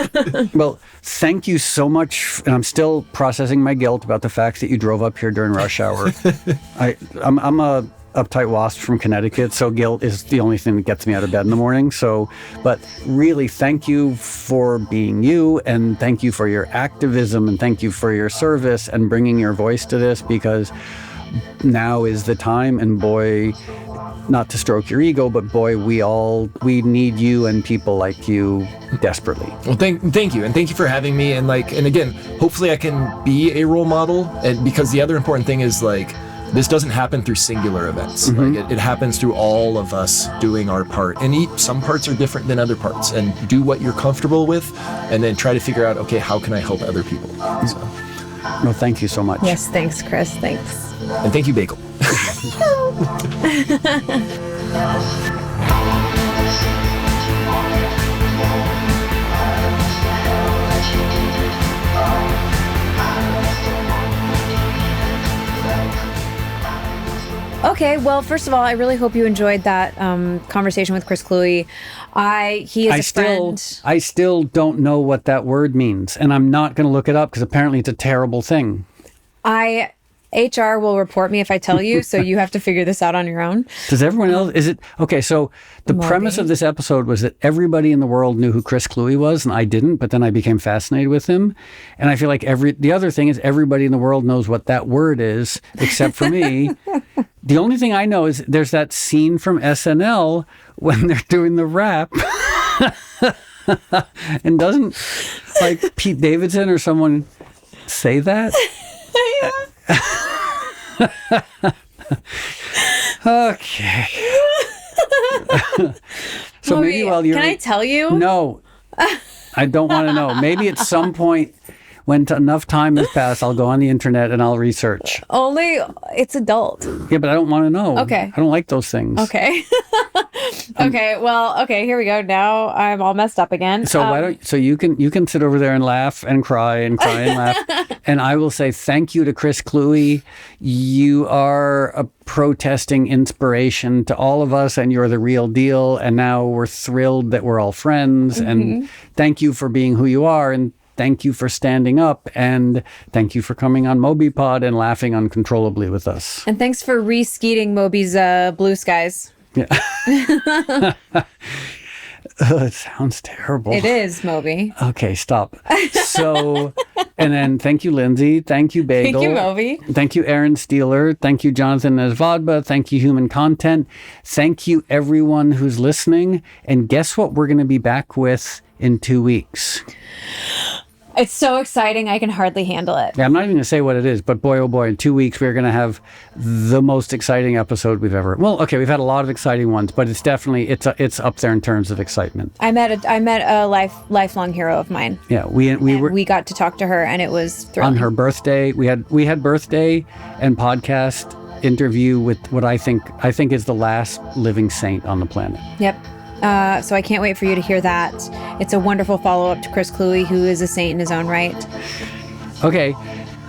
Well, thank you so much, and I'm still processing my guilt about the fact that you drove up here during rush hour. I'm a uptight wasp from Connecticut, so guilt is the only thing that gets me out of bed in the morning. But really, thank you for being you, and thank you for your activism, and thank you for your service and bringing your voice to this, because now is the time, and boy, not to stroke your ego, but boy, we need you and people like you desperately. Well, thank you, and thank you for having me. And again, hopefully I can be a role model. And because the other important thing is this doesn't happen through singular events. It happens through all of us doing our part, and some parts are different than other parts. And do what you're comfortable with, and then try to figure out, okay, how can I help other people? So. No, thank you so much. Yes, thanks, Chris. Thanks. And thank you, Bagel. Okay, well, first of all, I really hope you enjoyed that conversation with Chris Kluwe. He is a friend. I still don't know what that word means, and I'm not going to look it up because apparently it's a terrible thing. HR will report me if I tell you, so you have to figure this out on your own. Does everyone else? Is it okay? So the premise of this episode was that everybody in the world knew who Chris Kluwe was, and I didn't. But then I became fascinated with him, and I feel like the other thing is everybody in the world knows what that word is, except for me. The only thing I know is there's that scene from SNL when they're doing the rap, and doesn't like Pete Davidson or someone say that? Yeah. Okay. So Moby, maybe while you're... Can I tell you? No. I don't want to know. Maybe at some point when enough time has passed, I'll go on the internet and I'll research. Only it's adult. Yeah, but I don't want to know. Okay. I don't like those things. Okay. Okay, here we go. Now I'm all messed up again. So you can sit over there and laugh and cry and laugh. And I will say thank you to Chris Kluwe. You are a protesting inspiration to all of us, and you're the real deal. And now we're thrilled that we're all friends. Mm-hmm. And thank you for being who you are. And thank you for standing up, and thank you for coming on Moby Pod and laughing uncontrollably with us. And thanks for re-skeeting Moby's blue skies. Yeah. It sounds terrible. It is, Moby. Okay, stop. So, and then thank you, Lindsay. Thank you, Bagel. Thank you, Moby. Thank you, Erin Stehler. Thank you, Jonathan Nesvadba. Thank you, Human Content. Thank you, everyone who's listening. And guess what we're going to be back with in 2 weeks? It's so exciting, I can hardly handle it. Yeah, I'm not even going to say what it is, but boy, oh boy, in 2 weeks, we're going to have the most exciting episode we've ever... Well, okay, we've had a lot of exciting ones, but it's definitely, it's up there in terms of excitement. I met a lifelong hero of mine. Yeah, we got to talk to her, and it was thrilling. On her birthday, we had birthday and podcast interview with what I think is the last living saint on the planet. Yep. So I can't wait for you to hear that. It's a wonderful follow-up to Chris Kluwe, who is a saint in his own right. Okay,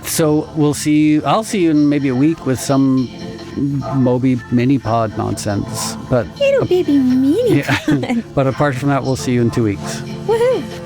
so we'll see you. I'll see you in maybe a week with some Moby mini pod nonsense. But Little baby mini pod. But apart from that, we'll see you in 2 weeks. Woohoo!